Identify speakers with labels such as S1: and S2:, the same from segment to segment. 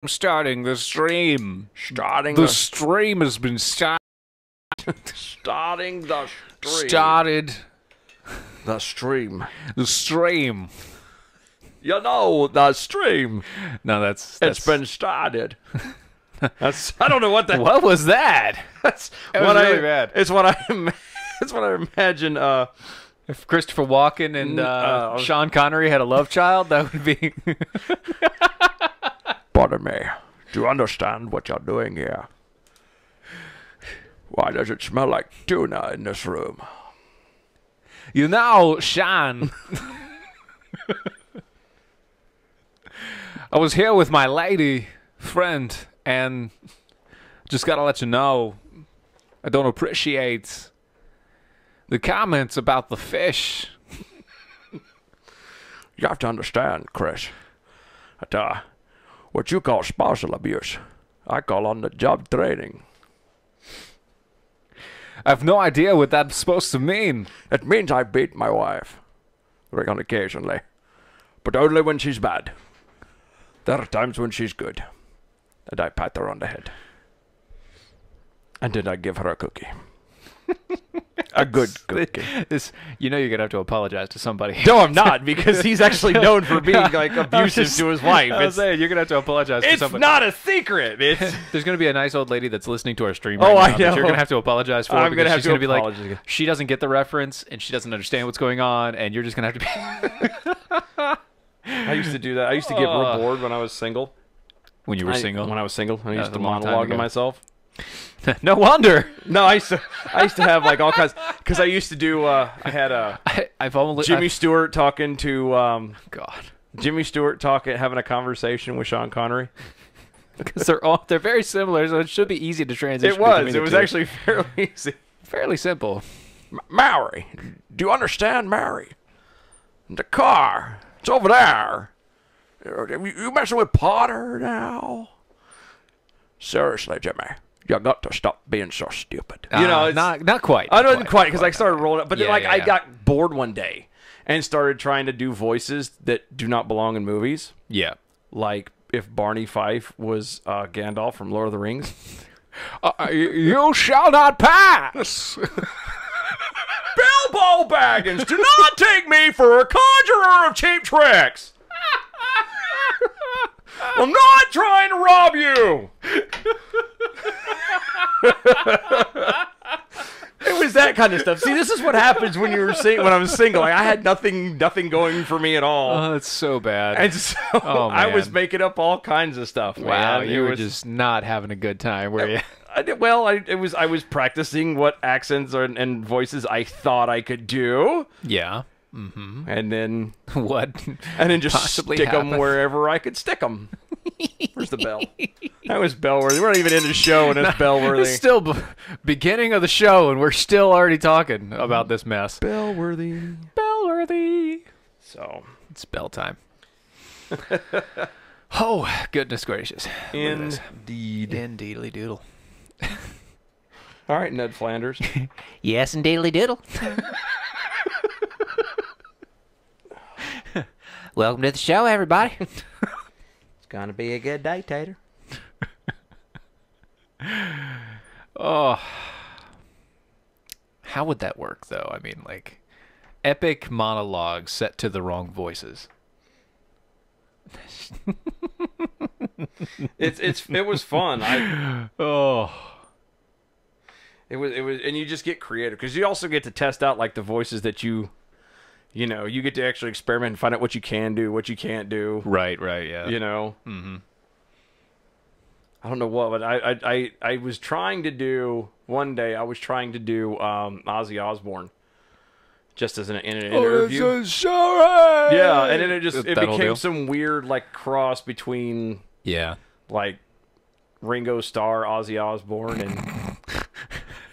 S1: Starting the stream.
S2: Starting
S1: The stream has been started.
S2: starting the stream.
S1: Started
S2: The stream.
S1: the stream.
S2: You know the stream.
S1: No, that's
S2: It's been started. That's I don't know what that.
S1: What was that?
S2: That's
S1: That was
S2: what
S1: really
S2: I.
S1: bad.
S2: It's what I. It's what I imagine.
S1: If Christopher Walken and Sean Connery had a love child, that would be.
S2: Pardon me. Do you understand what you're doing here? Why does it smell like tuna in this room?
S1: You know, Sean. I was here with my lady friend, and just gotta let you know, I don't appreciate the comments about the fish.
S2: You have to understand, Chris. That what you call spousal abuse, I call on-the-job training.
S1: I have no idea what that's supposed to mean.
S2: It means I beat my wife, on occasionally, but only when she's bad. There are times when she's good, and I pat her on the head. And then I give her a cookie. A good cookie.
S1: You're gonna have to apologize to somebody.
S2: No, I'm not, because he's actually known for being like abusive to his wife.
S1: I was saying, you're gonna have to apologize to
S2: It's
S1: somebody.
S2: not a secret. It's
S1: There's gonna be a nice old lady that's listening to our stream
S2: Oh,
S1: right
S2: I
S1: now that
S2: know.
S1: you're gonna have to apologize for.
S2: I'm gonna
S1: because
S2: have
S1: she's
S2: to
S1: gonna be like,
S2: apologize.
S1: she doesn't get the reference and she doesn't understand what's going on, and you're just gonna have to be.
S2: I used to do that. I used to get real bored when I was single.
S1: When you were single.
S2: When I was single, I used
S1: That
S2: to
S1: was a long time
S2: monologue to
S1: ago.
S2: myself.
S1: No wonder.
S2: No, I used to have like all kinds, because I used to do. I had
S1: I've only
S2: Jimmy Stewart talking to
S1: God,
S2: Jimmy Stewart having a conversation with Sean Connery.
S1: because they're very similar, so it should be easy to transition.
S2: It was.
S1: between
S2: It
S1: the
S2: was
S1: two.
S2: actually fairly easy.
S1: fairly simple.
S2: Mary, do you understand, Mary? The car, it's over there. You messing with Potter now? Seriously, Jimmy, you got to stop being so stupid. It's,
S1: not quite.
S2: I don't quite, because I started rolling up, but then
S1: Yeah,
S2: I
S1: yeah.
S2: got bored one day and started trying to do voices that do not belong in movies.
S1: Yeah.
S2: Like if Barney Fife was Gandalf from Lord of the Rings.
S1: You shall not pass.
S2: Bilbo Baggins, do not take me for a conjurer of cheap tricks. I'm not trying to rob you. It was that kind of stuff. See, this is what happens when when I was single. Like, I had nothing going for me at all.
S1: Oh, that's so bad.
S2: And so I
S1: man.
S2: was making up all kinds of stuff.
S1: Wow,
S2: man.
S1: you were just not having a good time, were you?
S2: I was practicing what accents and voices I thought I could do,
S1: Yeah. Mm-hmm.
S2: and then
S1: What?
S2: just
S1: possibly
S2: stick them
S1: happened?
S2: wherever I could stick them. Where's the bell? That was bellworthy. We're not even in the show, and it's bellworthy.
S1: It's still beginning of the show, and we're still already talking about this mess.
S2: Bellworthy.
S1: Bellworthy.
S2: So
S1: It's bell time. Oh, goodness gracious. Look at this.
S2: indeed.
S1: Indeedly doodle.
S2: All right, Ned Flanders.
S1: Yes, indeedly doodle. Welcome to the show, everybody.
S2: It's gonna be a good day, Tater.
S1: Oh. How would that work, though? I mean, like, epic monologues set to the wrong voices.
S2: It was fun.
S1: Oh.
S2: It was, and you just get creative, because you also get to test out like the voices that you get to actually experiment and find out what you can do, what you can't do.
S1: Right, yeah.
S2: Mm-hmm. I don't know what, but I was trying to do one day. I was trying to do Ozzy Osbourne, just as in an interview.
S1: Sorry.
S2: Yeah, and then it
S1: That'll
S2: became
S1: do.
S2: some weird like cross between
S1: Yeah.
S2: like Ringo Starr, Ozzy Osbourne, and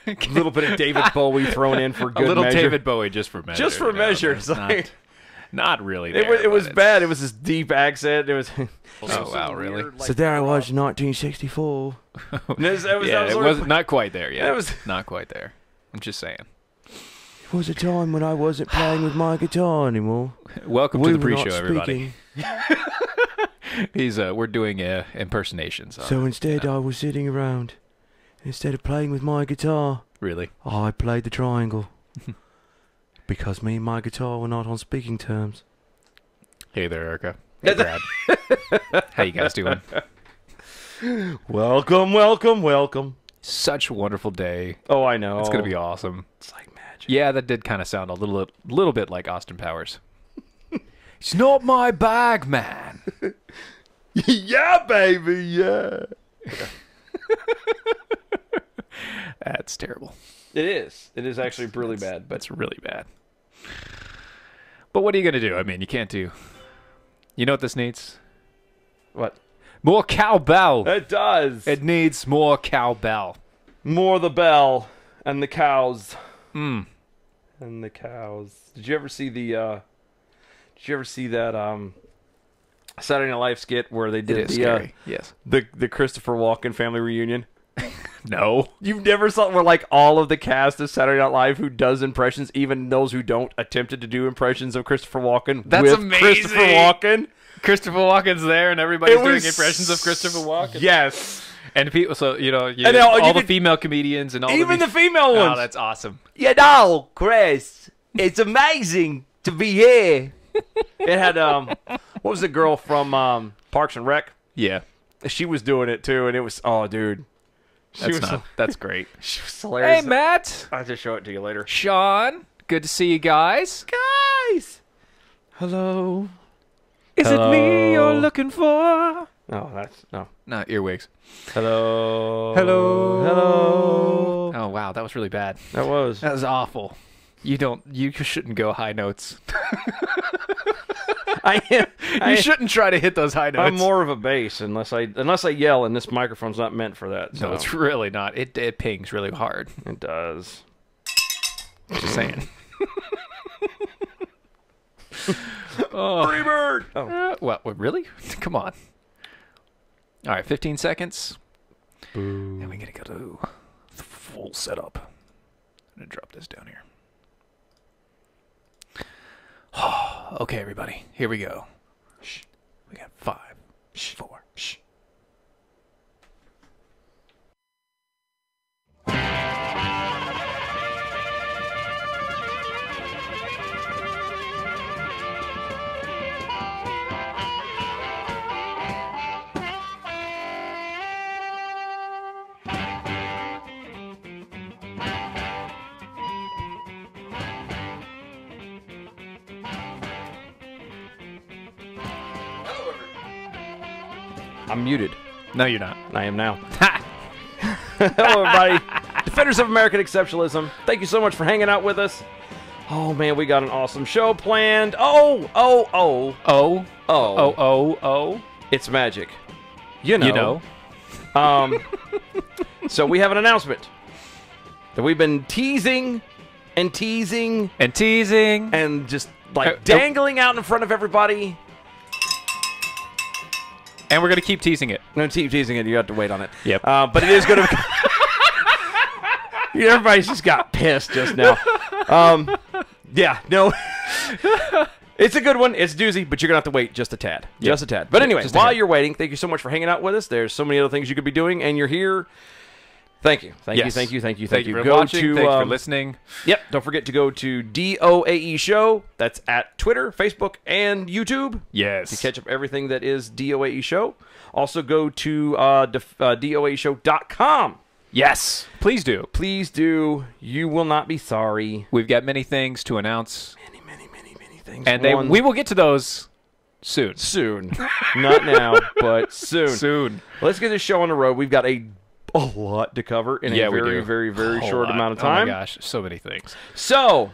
S2: a little bit of David Bowie thrown in for good
S1: A little
S2: measure.
S1: David Bowie just for measure.
S2: Just for measure.
S1: It's
S2: It's like,
S1: not really
S2: it
S1: there,
S2: was
S1: but
S2: bad. It was this deep accent. It was.
S1: Oh, wow, really?
S2: So there I was in 1964.
S1: It was not quite there yet.
S2: That was-
S1: not quite there. I'm just saying.
S2: It was a time when I wasn't playing with my guitar anymore.
S1: Welcome to the pre-show, everybody. We're doing impersonations.
S2: So instead, I was sitting around. Instead of playing with my guitar,
S1: Really?
S2: I played the triangle. Because me and my guitar were not on speaking terms.
S1: Hey there, Erica. Hey, Brad. How you guys doing?
S2: Welcome, welcome, welcome.
S1: Such a wonderful day.
S2: Oh, I know.
S1: It's gonna be awesome.
S2: It's like magic.
S1: Yeah, that did kind of sound a little bit like Austin Powers. It's not my bag, man.
S2: Yeah, baby, yeah.
S1: That's terrible.
S2: It is. It is actually really bad. But
S1: That's really bad. But what are you going to do? I mean, you can't do... You know what this needs?
S2: what?
S1: More cowbell.
S2: It does.
S1: It needs more cowbell.
S2: More the bell and the cows.
S1: Mm.
S2: And the cows. Did you ever see that Saturday Night Live skit where they did
S1: It is scary. Yes.
S2: the Christopher Walken family reunion?
S1: No.
S2: You've never saw where like all of the cast of Saturday Night Live who does impressions, even those who don't, attempted to do impressions of Christopher Walken.
S1: That's
S2: with
S1: amazing.
S2: Christopher Walken.
S1: Christopher Walken's there, and everybody's doing impressions of Christopher Walken.
S2: Yes.
S1: And people, so all the female comedians and all
S2: even the female ones.
S1: Oh, that's awesome.
S2: You know, Chris, it's amazing to be here. It had what was the girl from Parks and Rec?
S1: Yeah.
S2: She was doing it too, and it was dude.
S1: That's great.
S2: She was hilarious.
S1: Hey, Matt.
S2: I'll just show it to you later.
S1: Sean. Good to see you guys.
S2: Guys. Hello.
S1: Is
S2: Hello.
S1: it me you're looking for?
S2: No, that's no.
S1: Not earwigs.
S2: Hello.
S1: Hello.
S2: Hello.
S1: Oh, wow. That was really bad.
S2: That was.
S1: That was awful. You shouldn't go high notes. You shouldn't try to hit those high notes.
S2: I'm more of a bass unless I yell, and this microphone's not meant for that. So.
S1: No, it's really not. It pings really hard.
S2: It does.
S1: Just saying. Oh.
S2: Freebird! Oh.
S1: What, really? Come on. All right, 15 seconds.
S2: Boo.
S1: And we gotta go to the full setup. I'm gonna drop this down here. Okay, everybody. Here we go. Shh. We got 5, 4. Shh.
S2: I'm muted.
S1: No, you're not.
S2: I am now. Hello, everybody. Defenders of American Exceptionalism. Thank you so much for hanging out with us. Oh, man, we got an awesome show planned. Oh. It's magic. You know. So we have an announcement that we've been teasing and teasing
S1: And teasing.
S2: and just like dangling out in front of everybody.
S1: And we're going to keep teasing it.
S2: No, keep teasing it. You have to wait on it.
S1: Yep.
S2: But it is going to... Everybody's just got pissed just now. Yeah, no. It's a good one. It's a doozy, but you're going to have to wait just a tad.
S1: Yep.
S2: Just a tad. But anyway,
S1: Just a
S2: while
S1: tad.
S2: you're waiting, thank you so much for hanging out with us. There's so many other things you could be doing, and you're here. Thank you. Thank
S1: Yes.
S2: you.
S1: Thank you for
S2: Go
S1: watching.
S2: to,
S1: Thanks for listening.
S2: Yep. Don't forget to go to DOAE Show. That's at Twitter, Facebook, and YouTube.
S1: Yes.
S2: To catch up everything that is DOAE Show. Also go to DOAEshow.com.
S1: Yes. Please do.
S2: Please do. You will not be sorry.
S1: We've got many things to announce.
S2: Many things.
S1: And we will get to those soon.
S2: Soon. Not now, but soon.
S1: Soon.
S2: Let's get this show on the road. We've got a lot to cover in a very, very, very short amount of time.
S1: Oh, my gosh. So many things.
S2: So,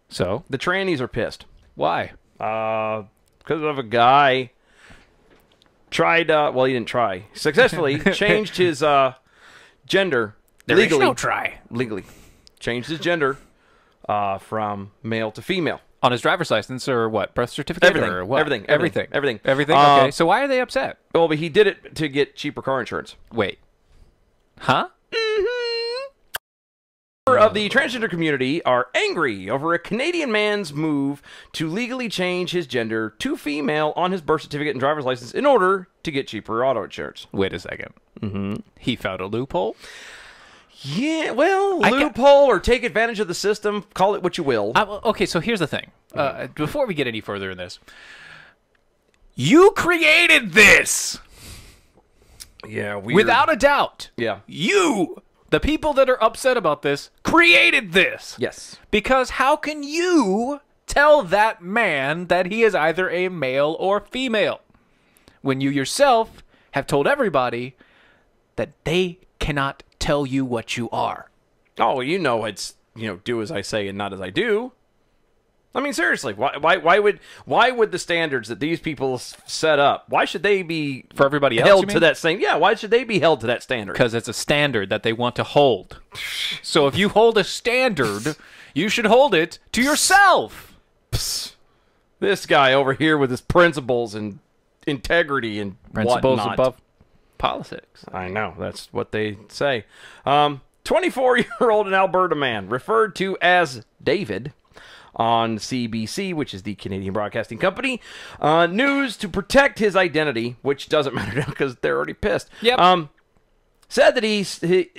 S1: So?
S2: the trannies are pissed.
S1: Why?
S2: Because of a guy tried, he didn't try. Successfully changed his gender legally.
S1: There is no try.
S2: Legally. Changed his gender from male to female.
S1: On his driver's license or what? Birth certificate
S2: Everything.
S1: or what?
S2: Everything.
S1: Everything. Okay. So why are they upset?
S2: Well, but he did it to get cheaper car insurance.
S1: Wait. Huh?
S2: of the transgender community are angry over a Canadian man's move to legally change his gender to female on his birth certificate and driver's license in order to get cheaper auto insurance.
S1: Wait a second. Mm-hmm. He found a loophole?
S2: Yeah, well, loophole or take advantage of the system, call it what you will.
S1: Okay, so here's the thing. Before we get any further in this, you created this!
S2: Yeah, weird.
S1: Without a doubt.
S2: Yeah.
S1: You, the people that are upset about this, created this.
S2: Yes.
S1: Because how can you tell that man that he is either a male or female when you yourself have told everybody that they cannot tell you what you are?
S2: Oh, it's, do as I say and not as I do. I mean, seriously, why would the standards that these people set up, why should they be
S1: for everybody else
S2: held to that same? Yeah, why should they be held to that standard?
S1: Because it's a standard that they want to hold. So if you hold a standard, you should hold it to yourself.
S2: Psst. This guy over here with his principles and integrity and
S1: principles
S2: whatnot.
S1: Above politics.
S2: I know, that's what they say. 24-year-old Alberta man referred to as David on CBC, which is the Canadian Broadcasting Company, news to protect his identity, which doesn't matter now because they're already pissed.
S1: Yep.
S2: Said that he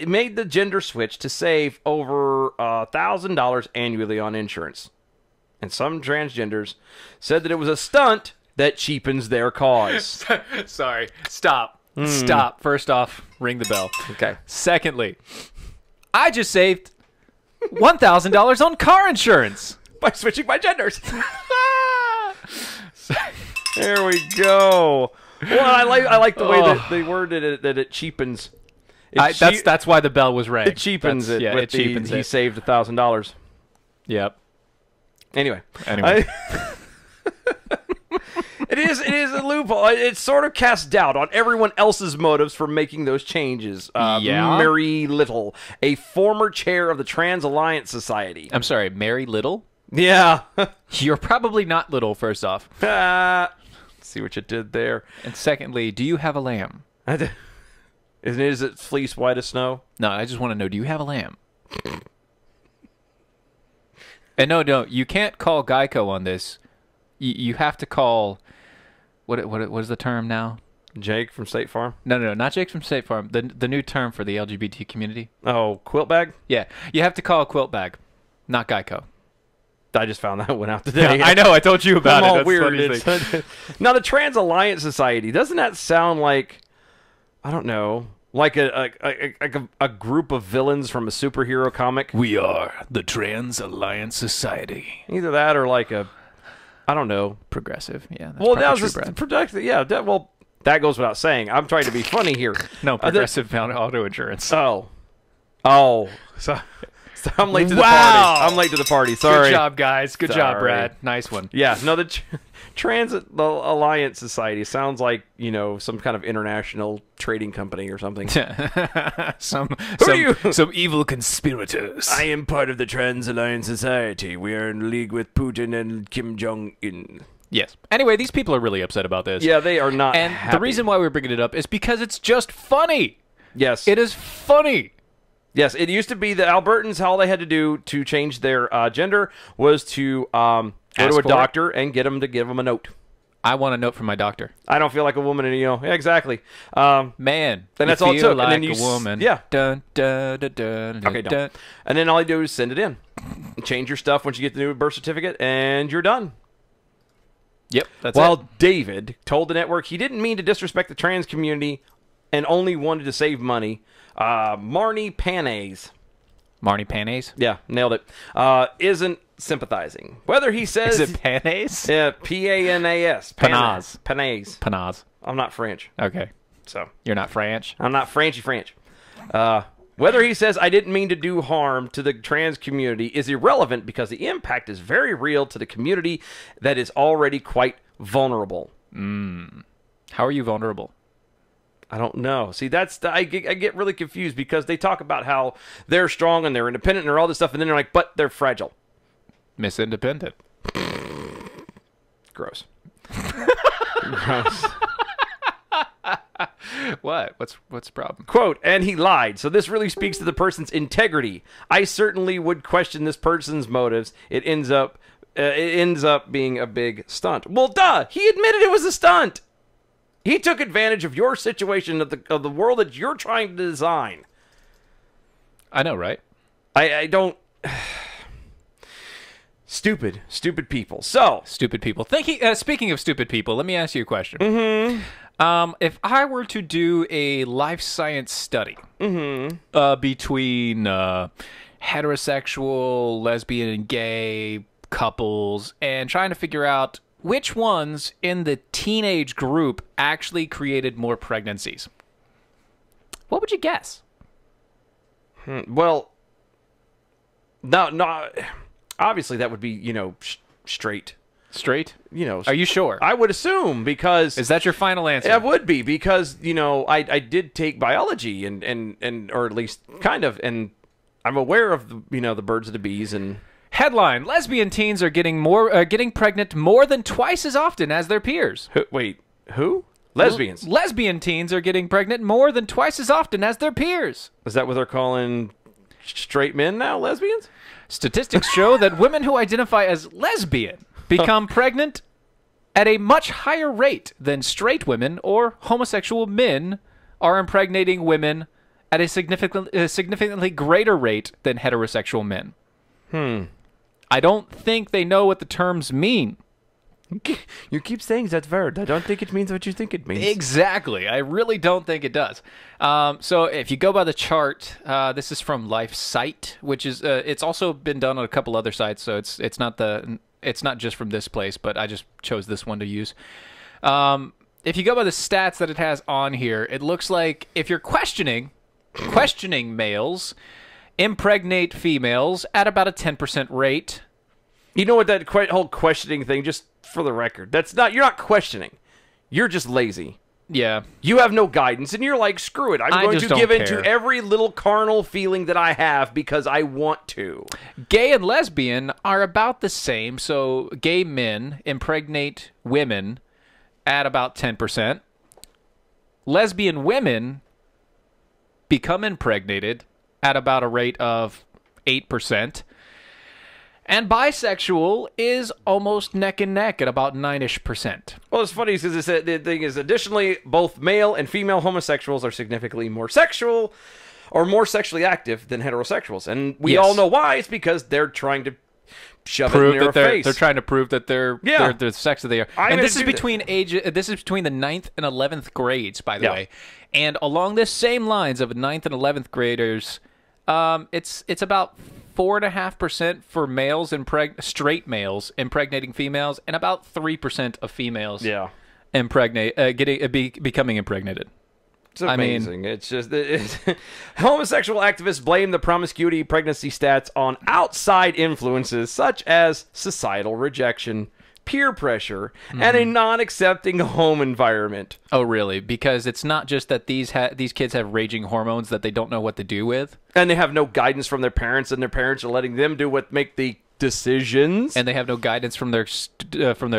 S2: made the gender switch to save over $1,000 annually on insurance. And some transgenders said that it was a stunt that cheapens their cause.
S1: Sorry. Stop. Stop. First off, ring the bell.
S2: Okay.
S1: Secondly, I just saved $1,000 on car insurance.
S2: By switching my genders. There we go. Well, I like the way that they worded it, that it cheapens.
S1: That's why the bell was rang.
S2: It cheapens it.
S1: Yeah,
S2: it cheapens it. He saved $1,000.
S1: Yep.
S2: Anyway. It is a loophole. It sort of casts doubt on everyone else's motives for making those changes. Mary Little, a former chair of the Trans Alliance Society.
S1: I'm sorry, Mary Little?
S2: Yeah.
S1: You're probably not little, first off.
S2: See what you did there.
S1: And secondly, do you have a lamb?
S2: Is it fleece white as snow?
S1: No, I just want to know, do you have a lamb? And no, you can't call Geico on this. You have to call... What is the term now?
S2: Jake from State Farm?
S1: No, not Jake from State Farm. The new term for the LGBT community.
S2: Oh, quilt bag?
S1: Yeah, you have to call a quilt bag, not Geico.
S2: I just found that one out today.
S1: Yeah, I know. I told you about it.
S2: All
S1: That's
S2: weird. Now, the Trans Alliance Society, doesn't that sound like, I don't know, like a group of villains from a superhero comic?
S1: We are the Trans Alliance Society.
S2: Either that or like a, I don't know.
S1: Progressive, yeah.
S2: Well, that was just productive. Yeah, that goes without saying. I'm trying to be funny here.
S1: No, Progressive found auto insurance.
S2: Oh. So I'm late to the party. I'm late to the party. Sorry.
S1: Good job, guys. Good job, Brad. Nice one.
S2: Yeah. No, the Transit Alliance Society sounds like, some kind of international trading company or something.
S1: Some evil conspirators.
S2: I am part of the Trans Alliance Society. We are in league with Putin and Kim Jong-un.
S1: Yes. Anyway, these people are really upset about this.
S2: Yeah, they are not
S1: And
S2: happy.
S1: The reason why we're bringing it up is because it's just funny.
S2: Yes.
S1: It is funny.
S2: Yes, it used to be that Albertans, all they had to do to change their gender was to go to a doctor and get them to give them a note.
S1: I want a note from my doctor.
S2: I don't feel like a woman, yeah, exactly.
S1: Man,
S2: and that's all it took.
S1: Like
S2: and then
S1: a woman.
S2: Yeah.
S1: Dun, dun, dun, dun,
S2: okay, don't. And then all you do is send it in. Change your stuff once you get the new birth certificate, and you're done.
S1: Yep, that's
S2: While David told the network he didn't mean to disrespect the trans community and only wanted to save money, Marnie Panase.
S1: Marnie Panase?
S2: Yeah, nailed it. Isn't sympathizing. Whether he says...
S1: Is it Panase?
S2: Yeah, P-A-N-A-S.
S1: Panase.
S2: Panase.
S1: Panase.
S2: I'm not French.
S1: Okay.
S2: So.
S1: You're not French?
S2: I'm not Frenchy French. Whether he says, I didn't mean to do harm to the trans community is irrelevant because the impact is very real to the community that is already quite vulnerable.
S1: How are you vulnerable?
S2: I don't know. See, I get really confused because they talk about how they're strong and they're independent and they're all this stuff, and then they're like, but they're fragile.
S1: Miss Independent.
S2: Gross. Gross.
S1: What? What's the problem?
S2: Quote, and he lied. So this really speaks to the person's integrity. I certainly would question this person's motives. It ends up being a big stunt. Well, duh. He admitted it was a stunt. He took advantage of your situation, of the world that you're trying to design.
S1: I know, right?
S2: I don't... Stupid people. So...
S1: Stupid people. Speaking of stupid people, let me ask you a question. Mm-hmm. If I were to do a life science study between heterosexual, lesbian, and gay couples and trying to figure out which ones in the teenage group actually created more pregnancies, what would you guess?
S2: Well, no, obviously that would be, straight.
S1: Straight?
S2: You
S1: Are you sure?
S2: I would assume, because...
S1: Is that your final answer?
S2: It would be, because, I did take biology and or at least kind of, and I'm aware of, the birds and the bees and...
S1: Headline: Lesbian teens are getting pregnant more than twice as often as their peers.
S2: Wait, who? Lesbians.
S1: Lesbian teens are getting pregnant more than twice as often as their peers.
S2: Is that what they're calling straight men now, lesbians?
S1: Statistics show that women who identify as lesbian become pregnant at a much higher rate than straight women or homosexual men are impregnating women at a significantly greater rate than heterosexual men. I don't think they know what the terms mean.
S2: You keep saying that word. I don't think it means what you think it means.
S1: Exactly. I really don't think it does. So if you go by the chart, this is from LifeSite, which is it's also been done on a couple other sites. So it's not just from this place, but I just chose this one to use. If you go by the stats that it has on here, it looks like if you're questioning males, impregnate females at about a 10% rate.
S2: You know what, that whole questioning thing, just for the record, you're not questioning. You're just lazy.
S1: Yeah.
S2: You have no guidance, and you're like, screw it. I'm going to give in to every little carnal feeling that I have because I want to.
S1: Gay and lesbian are about the same, so gay men impregnate women at about 10%. Lesbian women become impregnated at about a rate of 8%. And bisexual is almost neck and neck at about 9-ish%.
S2: Well, it's funny because the thing is, additionally, both male and female homosexuals are significantly more sexual or more sexually active than heterosexuals. And we all know why. It's because they're trying to shove it in their face.
S1: They're trying to prove that they're the sex that they are. And this is between the 9th and 11th grades, by the way. And along this same lines of 9th and 11th graders, it's about 4.5% for males straight males impregnating females, and about 3% of females becoming impregnated.
S2: It's amazing. It's just homosexual activists blame the promiscuity pregnancy stats on outside influences such as societal rejection, peer pressure, and a non-accepting home environment.
S1: Oh, really? Because it's not just that these kids have raging hormones that they don't know what to do with,
S2: and they have no guidance from their parents, and their parents are letting them make the decisions,
S1: and they have no guidance from their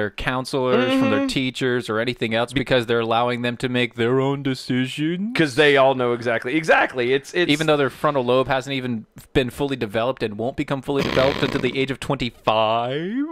S1: counselors, from their teachers, or anything else, because they're allowing them to make their own decisions.
S2: Because they all know exactly. It's
S1: even though their frontal lobe hasn't even been fully developed and won't become fully developed until the age of 25.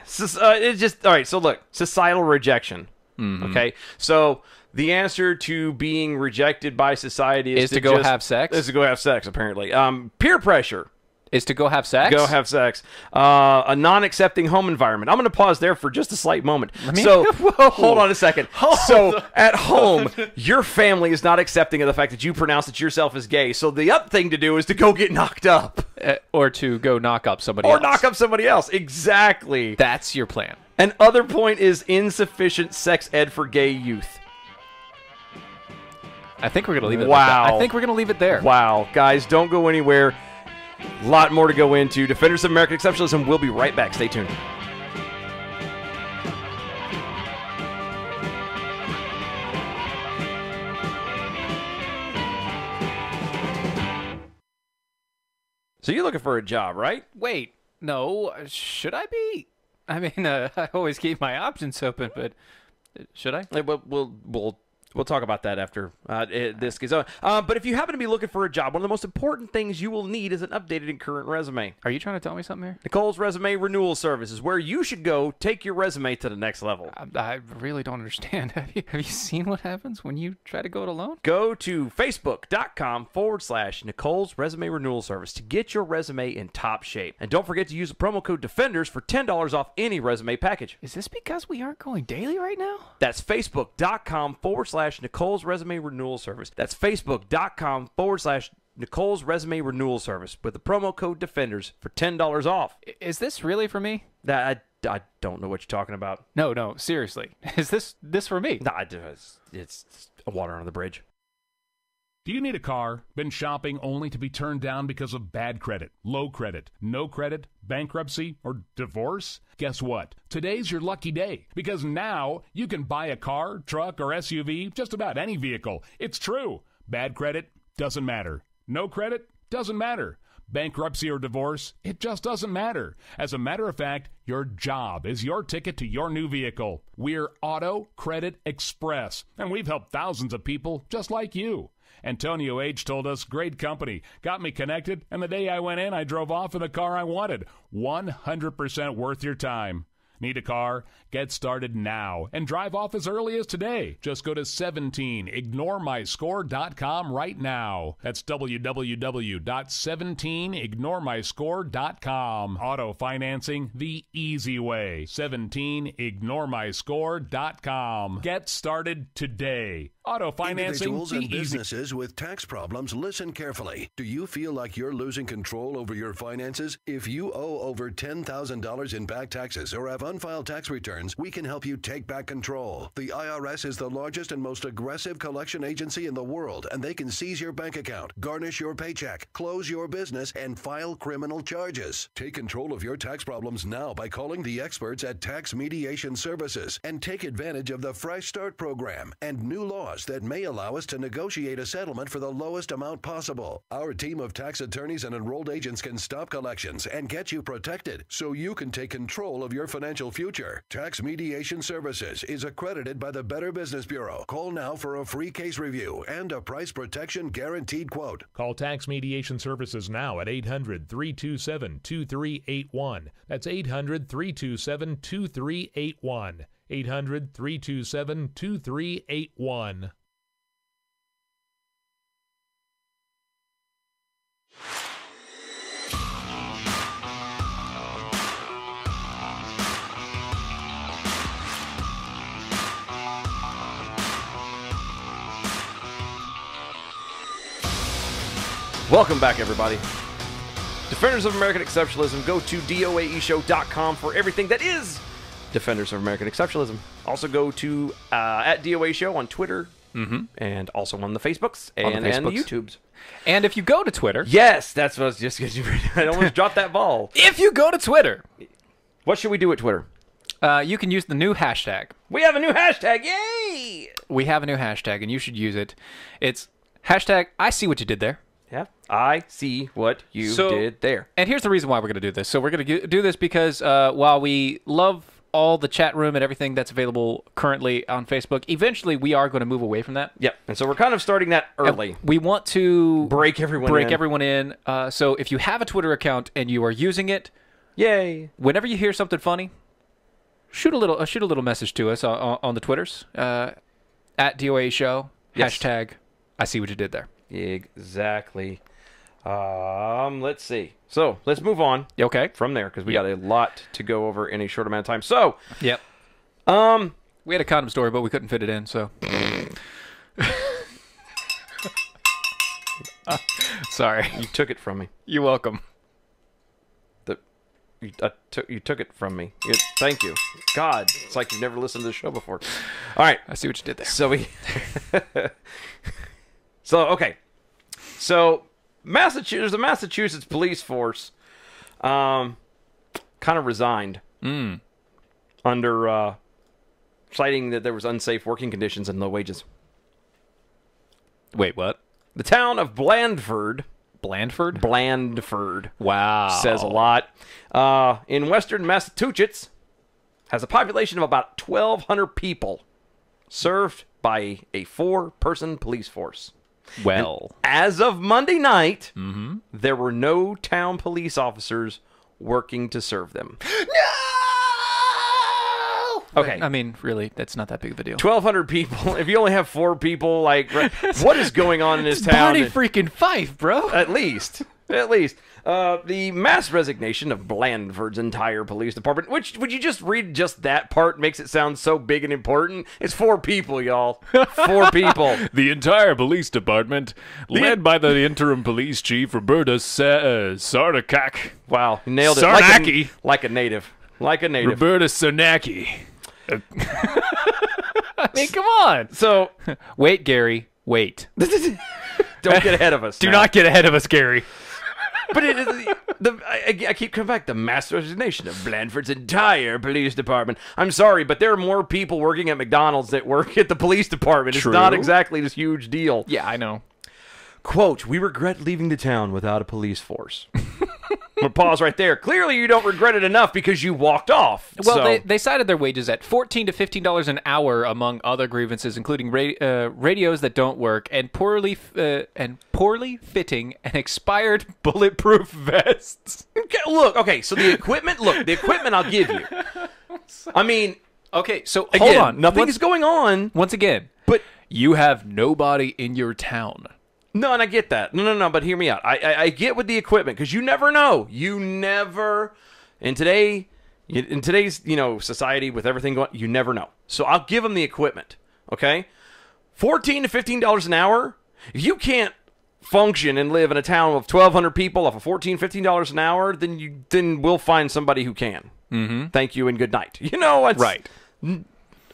S2: It's just all right. So look, societal rejection. Okay, so the answer to being rejected by society is
S1: to go have sex.
S2: Is to go have sex. Apparently, peer pressure.
S1: Is to go have sex?
S2: Go have sex. A non-accepting home environment. I'm going to pause there for just a slight moment. Hold on a second. So, at home, your family is not accepting of the fact that you pronounce it yourself as gay. So, the up thing to do is to go get knocked up.
S1: Or to go knock up somebody else.
S2: Or knock up somebody else. Exactly.
S1: That's your plan.
S2: An other point is insufficient sex ed for gay youth.
S1: I think we're going to leave it there. I think we're going to leave it there.
S2: Wow. Guys, don't go anywhere. A lot more to go into. Defenders of American Exceptionalism. We'll be right back. Stay tuned. So you're looking for a job, right?
S1: Wait, no. Should I be? I mean, I always keep my options open, but should I?
S2: Well, We'll talk about that after this gets on. But if you happen to be looking for a job, one of the most important things you will need is an updated and current resume.
S1: Are you trying to tell me something here?
S2: Nicole's Resume Renewal Service is where you should go take your resume to the next level.
S1: I really don't understand. Have you seen what happens when you try to go it alone?
S2: Go to facebook.com/Nicole's Resume Renewal Service to get your resume in top shape. And don't forget to use the promo code Defenders for $10 off any resume package.
S1: Is this because we aren't going daily right now?
S2: That's facebook.com/Nicole's Resume Renewal Service. That's facebook.com/Nicole's Resume Renewal Service with the promo code Defenders for $10 off.
S1: Is this really for me?
S2: I don't know what you're talking about.
S1: No, seriously. Is this for me?
S2: Nah, it's water under the bridge.
S3: Do you need a car? Been shopping only to be turned down because of bad credit, low credit, no credit, bankruptcy, or divorce? Guess what? Today's your lucky day, because now you can buy a car, truck, or SUV, just about any vehicle. It's true. Bad credit doesn't matter. No credit doesn't matter. Bankruptcy or divorce, it just doesn't matter. As a matter of fact, your job is your ticket to your new vehicle. We're Auto Credit Express, and we've helped thousands of people just like you. Antonio H. told us, great company, got me connected, and the day I went in, I drove off in the car I wanted. 100% worth your time. Need a car? Get started now and drive off as early as today. Just go to 17ignoremyscore.com right now. That's www.17ignoremyscore.com. Auto financing the easy way. 17ignoremyscore.com. Get started today. Auto financing
S4: Individuals
S3: the
S4: and
S3: easy.
S4: businesses with tax problems, listen carefully. Do you feel like you're losing control over your finances? If you owe over $10,000 in back taxes or have unfiled tax returns, we can help you take back control. The IRS is the largest and most aggressive collection agency in the world, and they can seize your bank account, garnish your paycheck, close your business, and file criminal charges. Take control of your tax problems now by calling the experts at Tax Mediation Services and take advantage of the Fresh Start program and new laws that may allow us to negotiate a settlement for the lowest amount possible. Our team of tax attorneys and enrolled agents can stop collections and get you protected so you can take control of your financial future. Tax Mediation Services is accredited by the Better Business Bureau. Call now for a free case review and a price protection guaranteed quote.
S5: Call Tax Mediation Services now at 800-327-2381. That's 800-327-2381. 800-327-2381.
S2: Welcome back, everybody. Defenders of American Exceptionalism. Go to DOAEshow.com for everything that is Defenders of American Exceptionalism. Also go to at DOA Show on Twitter and also on the Facebooks and the YouTubes.
S1: And if you go to Twitter...
S2: Yes, that's what I was just getting ready. I almost dropped that ball.
S1: If you go to Twitter...
S2: What should we do at Twitter?
S1: You can use the new hashtag.
S2: We have a new hashtag. Yay!
S1: We have a new hashtag, and you should use it. It's hashtag I see what you did there.
S2: Yeah, I see what you did there.
S1: And here's the reason why we're going to do this. So we're going to do this because while we love all the chat room and everything that's available currently on Facebook, eventually we are going to move away from that.
S2: Yep, and so we're kind of starting that early.
S1: And we want to
S2: break everyone in.
S1: So if you have a Twitter account and you are using it,
S2: yay!
S1: Whenever you hear something funny, shoot a little message to us on the Twitters at DOA Show.
S2: Yes.
S1: Hashtag I see what you did there.
S2: Exactly. Let's see. So let's move on.
S1: Okay.
S2: From there, because we got a lot to go over in a short amount of time. So.
S1: Yep. We had a condom story, but we couldn't fit it in. So. Sorry.
S2: You took it from me.
S1: You're welcome.
S2: You took it from me. Thank you. God, it's like you've never listened to the show before. All right.
S1: I see what you did there.
S2: So we. Okay. So there's a Massachusetts police force kind of resigned under citing that there was unsafe working conditions and low wages.
S1: Wait, what?
S2: The town of Blandford.
S1: Wow.
S2: Says a lot. In western Massachusetts has a population of about 1,200 people. served by a 4-person police force.
S1: Well,
S2: As of Monday night, there were no town police officers working to serve them. Okay.
S1: I mean, really, that's not that big of a deal.
S2: 1,200 people. If you only have 4 people, like, what is going on in this town?
S1: Barney freaking Fife, bro.
S2: At least. The mass resignation of Blandford's entire police department, which, would you just read just that part? Makes it sound so big and important. It's 4 people, y'all. 4 people.
S1: The entire police department, led by the interim police chief, Roberta Sardakak.
S2: Wow, you nailed it.
S1: Sarnacki.
S2: Like a native.
S1: Roberta Sarnacki. I mean, come on.
S2: So,
S1: Wait, Gary. Wait.
S2: don't get ahead of us.
S1: Do
S2: now.
S1: not get ahead of us, Gary.
S2: But I keep coming back. The mass resignation of Blandford's entire police department. I'm sorry, but there are more people working at McDonald's that work at the police department.
S1: True.
S2: It's not exactly this huge deal.
S1: Yeah, I know.
S2: Quote, we regret leaving the town without a police force. We'll pause right there. Clearly, you don't regret it enough because you walked off.
S1: Well,
S2: So-
S1: they cited their wages at $14 to $15 an hour, among other grievances, including radios that don't work and poorly fitting and expired bulletproof vests.
S2: Okay, so the equipment, I'll give you. I mean,
S1: Okay, so
S2: again,
S1: hold on.
S2: nothing is going on.
S1: Once again,
S2: But
S1: you have nobody in your town.
S2: no, and I get that. No, but hear me out. I get with the equipment because you never know. You never in today's society with everything going, you never know. So I'll give them the equipment. Okay, $14 to $15 an hour. If you can't function and live in a town of 1,200 people off of $14, $15 an hour, then we'll find somebody who can. Mm-hmm. Thank you and good night.
S1: Right.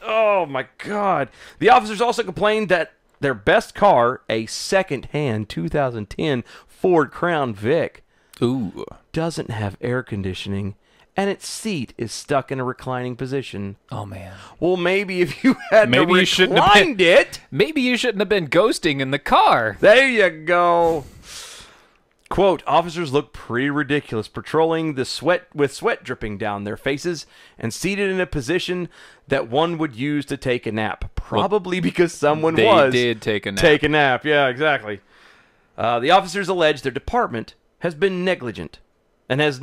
S2: Oh my God. The officers also complained that their best car, a second-hand 2010 Ford Crown Vic,
S1: Ooh.
S2: doesn't have air conditioning, and its seat is stuck in a reclining position.
S1: Oh, man.
S2: Well, maybe if you had
S1: Maybe you shouldn't have
S2: reclined it.
S1: Maybe you shouldn't have been ghosting in the car.
S2: There you go. Quote, officers look pretty ridiculous patrolling the sweat dripping down their faces and seated in a position that one would use to take a nap. Probably because someone
S1: They did take a nap.
S2: Take a nap. Yeah, exactly. The officers allege their department has been negligent and has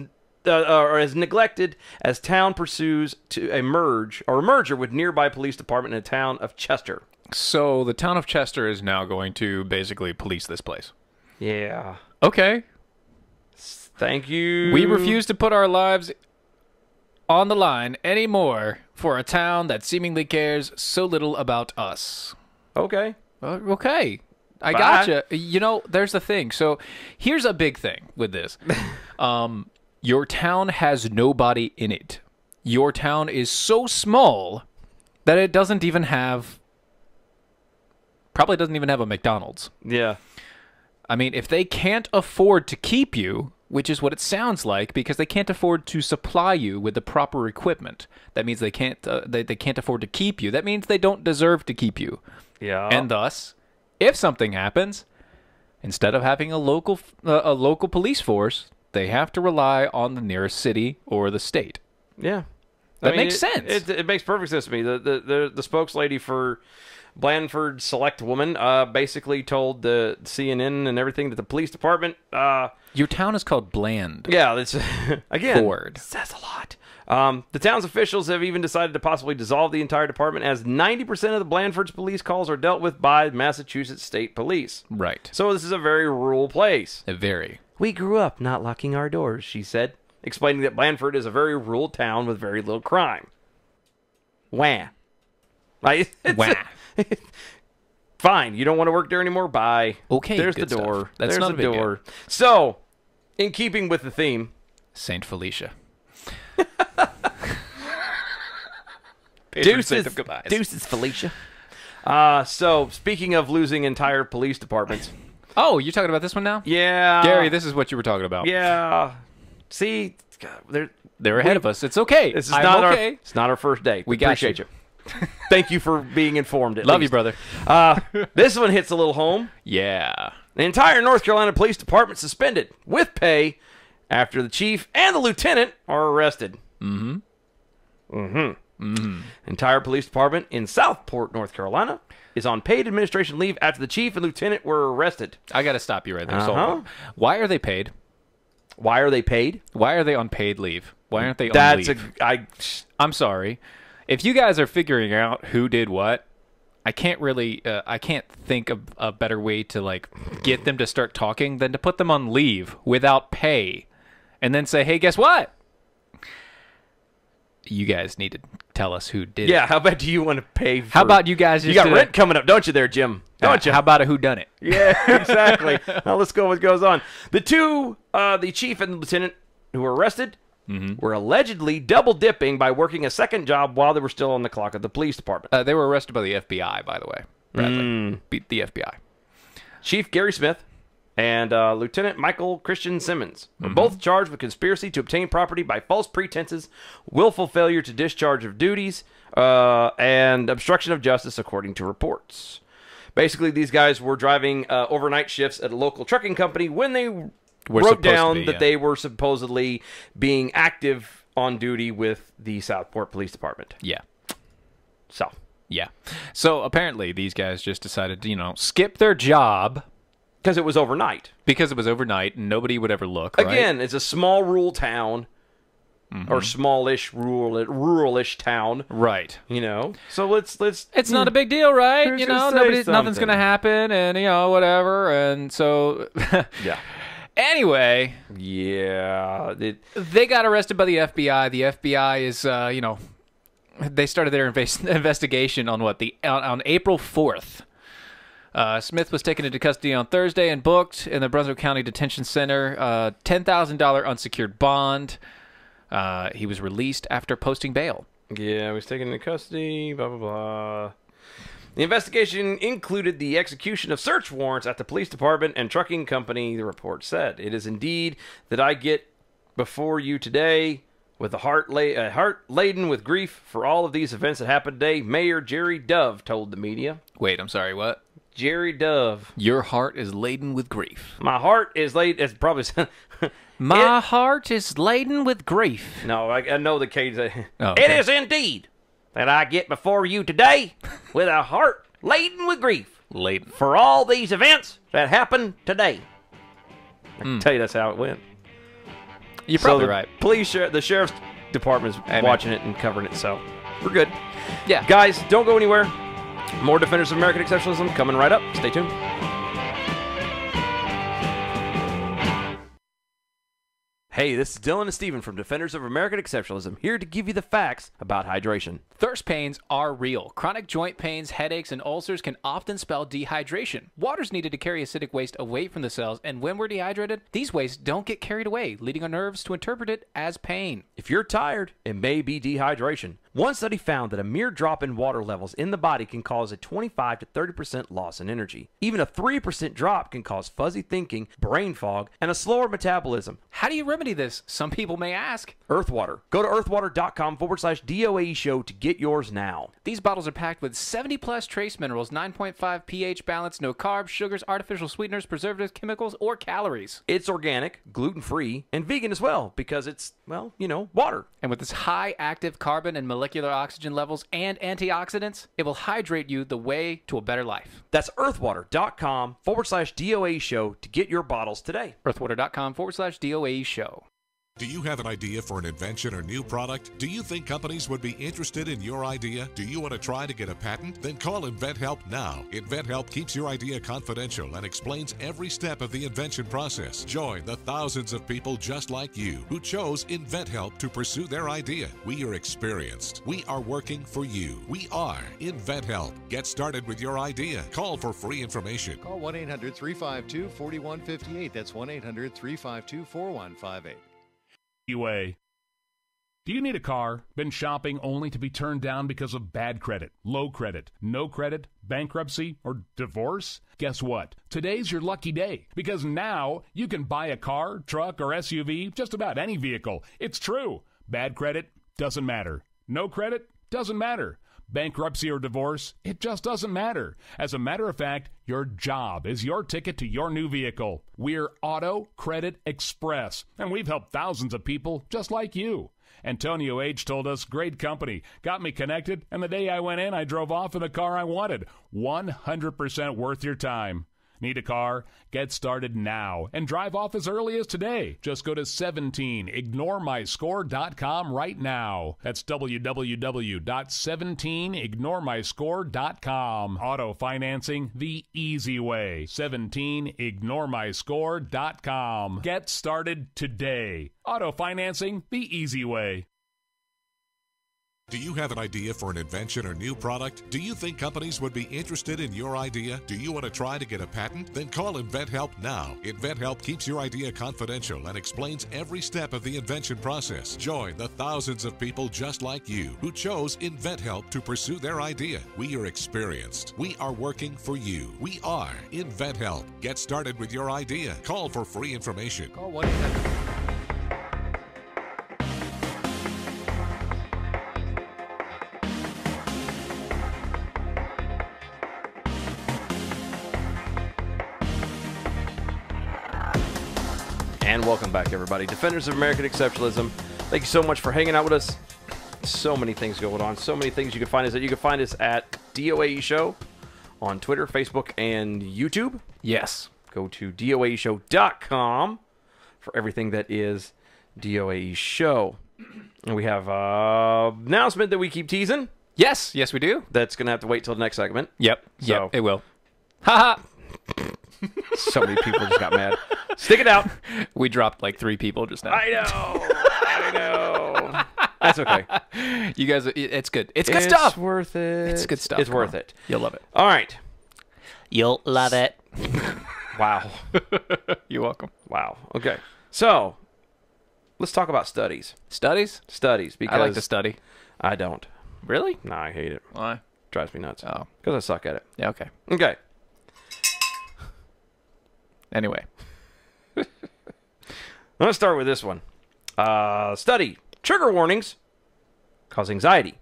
S2: neglected as town pursues to a merger with nearby police department in the town of Chester.
S1: So the town of Chester is now going to basically police this place.
S2: Yeah.
S1: Okay.
S2: Thank you.
S1: We refuse to put our lives on the line anymore for a town that seemingly cares so little about us.
S2: Okay.
S1: Okay. I
S2: Bye.
S1: gotcha. You know, there's the thing. So here's a big thing with this. Your town has nobody in it. Your town is so small that it doesn't even have... Probably doesn't even have a McDonald's.
S2: Yeah.
S1: I mean, if they can't afford to keep you, which is what it sounds like, because they can't afford to supply you with the proper equipment, that means they can't afford to keep you. That means they don't deserve to keep you.
S2: Yeah.
S1: And thus, if something happens, instead of having a local police force, they have to rely on the nearest city or the state.
S2: Yeah.
S1: That makes sense.
S2: It makes perfect sense to me. The spokeslady for Blandford Select Woman basically told the CNN and everything that the police department...
S1: Your town is called Bland.
S2: yeah, that's... again,
S1: Ford.
S2: says a lot. The town's officials have even decided to possibly dissolve the entire department as 90% of the Blandford's police calls are dealt with by Massachusetts State Police.
S1: Right.
S2: So this is a very rural place.
S1: Very.
S2: We grew up not locking our doors, she said, explaining that Blandford is a very rural town with very little crime. Wah. Right?
S1: Wah.
S2: Fine, you don't want to work there anymore? Bye.
S1: Okay,
S2: There's the
S1: good stuff.
S2: door.
S1: That's
S2: There's
S1: not a
S2: the
S1: big deal.
S2: door. So, in keeping with the theme,
S1: Saint Felicia.
S2: deuces, Felicia. So, speaking of losing entire police departments.
S1: Oh, you're talking about this one now?
S2: Yeah.
S1: Gary, this is what you were talking about.
S2: Yeah. See, God,
S1: They're ahead of us. It's okay.
S2: This is
S1: I'm
S2: not
S1: okay.
S2: it's not our first date.
S1: We got
S2: appreciate you. Thank you for being informed. At
S1: Love you,
S2: least.
S1: brother.
S2: This one hits a little home.
S1: Yeah.
S2: The entire North Carolina Police Department suspended with pay after the chief and the lieutenant are arrested. Mm-hmm. Mm-hmm. Entire police department in Southport, North Carolina, is on paid administration leave after the chief and lieutenant were arrested.
S1: I got to stop you right there. So, why are they paid?
S2: Why are they paid?
S1: Why are they on paid leave? Why aren't they on leave? I'm sorry. If you guys are figuring out who did what, I can't really, I can't think of a better way to, like, get them to start talking than to put them on leave without pay and then say, hey, guess what? You guys need to tell us who did it.
S2: Yeah, how about do you want to pay for...
S1: How about you guys just...
S2: You got rent coming up, don't you there, Jim? Don't you?
S1: How about a whodunit?
S2: Yeah, exactly. Now let's go what goes on. The two, the chief and the lieutenant who were arrested were allegedly double-dipping by working a second job while they were still on the clock at the police department.
S1: They were arrested by the FBI, by the way. Bradley. Beat the FBI.
S2: Chief Gary Smith and Lieutenant Michael Christian Simmons were both charged with conspiracy to obtain property by false pretenses, willful failure to discharge of duties, and obstruction of justice, according to reports. Basically, these guys were driving overnight shifts at a local trucking company when they wrote down that they were supposedly being active on duty with the Southport Police Department.
S1: Yeah.
S2: So.
S1: Yeah. So, apparently, these guys just decided to, skip their job...
S2: Because it was overnight.
S1: Because it was overnight, and nobody would ever look, right?
S2: Again, it's a small rural town, or smallish, ruralish town.
S1: Right.
S2: So let's...
S1: It's not a big deal, right? Nothing's
S2: something.
S1: going to happen, and, whatever, and so...
S2: Yeah.
S1: Anyway...
S2: Yeah.
S1: They got arrested by the FBI. The FBI is, they started their investigation on on April 4th. Smith was taken into custody on Thursday and booked in the Brunswick County Detention Center. $10,000 unsecured bond. He was released after posting bail.
S2: Yeah, he was taken into custody, blah, blah, blah. The investigation included the execution of search warrants at the police department and trucking company, the report said. It is indeed that I get before you today with a heart laden with grief for all of these events that happened today, Mayor Jerry Dove told the media.
S1: Wait, I'm sorry, what?
S2: Jerry Dove.
S1: Your heart is laden with grief.
S2: My heart is laden... It's probably...
S1: My heart is laden with grief.
S2: No, I know the case.
S1: Okay.
S2: It is indeed that I get before you today with a heart laden with grief.
S1: Laden.
S2: For all these events that happened today. I can tell you that's how it went.
S1: You're probably right.
S2: The sheriff's department's watching it and covering it, so we're good.
S1: Yeah.
S2: Guys, don't go anywhere. More Defenders of American Exceptionalism coming right up. Stay tuned. Hey, this is Dylan and Steven from Defenders of American Exceptionalism, here to give you the facts about hydration.
S1: Thirst pains are real. Chronic joint pains, headaches, and ulcers can often spell dehydration. Water's needed to carry acidic waste away from the cells, and when we're dehydrated, these wastes don't get carried away, leading our nerves to interpret it as pain.
S2: If you're tired, it may be dehydration. One study found that a mere drop in water levels in the body can cause a 25 to 30% loss in energy. Even a 3% drop can cause fuzzy thinking, brain fog, and a slower metabolism.
S1: How do you remedy this? Some people may ask.
S2: Earthwater. Go to earthwater.com/DOAE show to get yours now.
S1: These bottles are packed with 70-plus trace minerals, 9.5 pH balance, no carbs, sugars, artificial sweeteners, preservatives, chemicals, or calories.
S2: It's organic, gluten-free, and vegan as well because it's, well, water.
S1: And with its high active carbon and molecular oxygen levels and antioxidants, it will hydrate you the way to a better life.
S2: That's earthwater.com/DOAE show to get your bottles today.
S1: earthwater.com/DOAE show.
S6: Do you have an idea for an invention or new product? Do you think companies would be interested in your idea? Do you want to try to get a patent? Then call InventHelp now. InventHelp keeps your idea confidential and explains every step of the invention process. Join the thousands of people just like you who chose InventHelp to pursue their idea. We are experienced. We are working for you. We are InventHelp. Get started with your idea. Call for free information.
S7: Call 1-800-352-4158. That's 1-800-352-4158.
S3: Do you need a car? Been shopping only to be turned down because of bad credit, low credit, no credit, bankruptcy, or divorce? Guess what? Today's your lucky day because now you can buy a car, truck, or SUV, just about any vehicle. It's true. Bad credit doesn't matter. No credit doesn't matter. Bankruptcy or divorce, it just doesn't matter. As a matter of fact, your job is your ticket to your new vehicle. We're Auto Credit Express, and we've helped thousands of people just like you. Antonio H. told us, great company. Got me connected, and the day I went in, I drove off in the car I wanted. 100% worth your time. Need a car? Get started now and drive off as early as today. Just go to 17ignoremyscore.com right now. That's www.17ignoremyscore.com. Auto financing the easy way. 17ignoremyscore.com. Get started today. Auto financing the easy way.
S6: Do you have an idea for an invention or new product? Do you think companies would be interested in your idea? Do you want to try to get a patent? Then call InventHelp now. InventHelp keeps your idea confidential and explains every step of the invention process. Join the thousands of people just like you who chose InventHelp to pursue their idea. We are experienced. We are working for you. We are InventHelp. Get started with your idea. Call for free information.
S1: Call 1-800.
S2: And welcome back, everybody. Defenders of American Exceptionalism. Thank you so much for hanging out with us. So many things going on. So many things you can find us at. You can find us at DOAE Show on Twitter, Facebook, and YouTube.
S1: Yes.
S2: Go to DOAEshow.com for everything that is DOAE Show. And we have an announcement that we keep teasing.
S1: Yes. Yes, we do.
S2: That's going to have to wait till the next segment.
S1: Yep.
S2: So-
S1: Yep, it will. Ha ha!
S2: So many people just got mad. Stick it out.
S1: We dropped like 3 people just now.
S2: I know. That's okay.
S1: You guys, it's good. It's good stuff.
S2: It's worth it.
S1: It's good stuff.
S2: It's
S1: Come
S2: worth
S1: on.
S2: it.
S1: You'll love it.
S2: All right.
S1: You'll love it.
S2: Wow.
S1: You're welcome.
S2: Wow. Okay. So, let's talk about studies.
S1: Studies?
S2: Studies, because
S1: I like to study.
S2: I don't.
S1: Really?
S2: No, I hate it.
S1: Why?
S2: Drives me nuts.
S1: Oh.
S2: Because I suck at it.
S1: Yeah, okay.
S2: Okay.
S1: Anyway.
S2: Let's start with this one. Study. Trigger warnings cause anxiety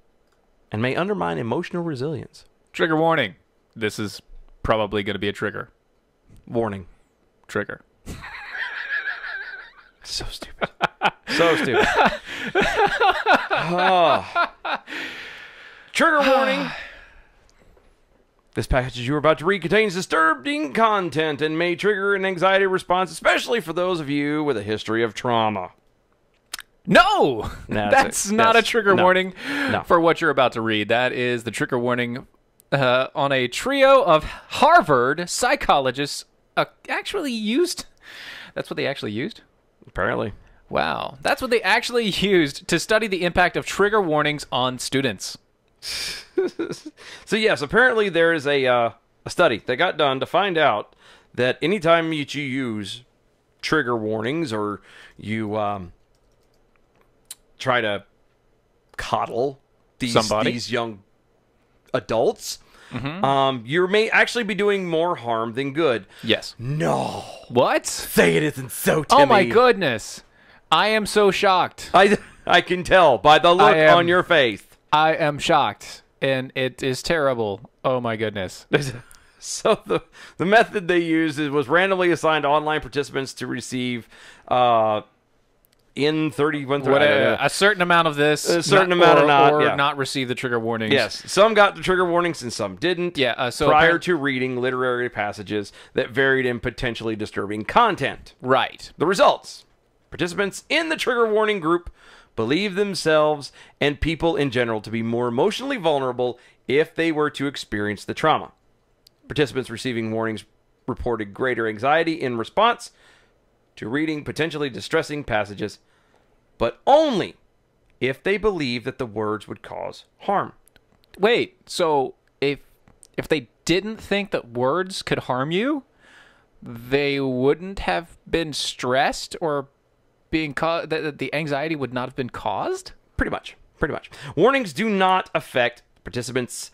S2: and may undermine emotional resilience.
S1: Trigger warning. This is probably going to be a trigger.
S2: Warning.
S1: Trigger.
S2: So stupid. So stupid. Oh. Trigger warning. This passage you are about to read contains disturbing content and may trigger an anxiety response, especially for those of you with a history of trauma.
S1: No!
S2: No,
S1: That's not a trigger
S2: No.
S1: warning
S2: No.
S1: for what you're about to read. That is the trigger warning on a trio of Harvard psychologists actually used. That's what they actually used?
S2: Apparently.
S1: Wow. That's what they actually used to study the impact of trigger warnings on students.
S2: So yes, apparently there is a study that got done to find out that anytime you use trigger warnings or you try to coddle these young adults, you may actually be doing more harm than good.
S1: Yes.
S2: No.
S1: What?
S2: Say it isn't so, Timmy.
S1: Oh my goodness. I am so shocked.
S2: I can tell by the look on your face.
S1: I am shocked. And it is terrible. Oh my goodness.
S2: So the method they used was randomly assigned online participants to receive in 31
S1: a certain amount of this,
S2: a certain amount of not,
S1: or
S2: yeah.
S1: not receive the trigger warnings.
S2: Yes, some got the trigger warnings and some didn't.
S1: Yeah. So
S2: prior to reading literary passages that varied in potentially disturbing content.
S1: right.
S2: The results: participants in the trigger warning group believe themselves and people in general to be more emotionally vulnerable if they were to experience the trauma. Participants receiving warnings reported greater anxiety in response to reading potentially distressing passages, but only if they believe that the words would cause harm.
S1: Wait. So if they didn't think that words could harm you, they wouldn't have been stressed or being caused. The anxiety would not have been caused.
S2: Pretty much. Warnings do not affect participants'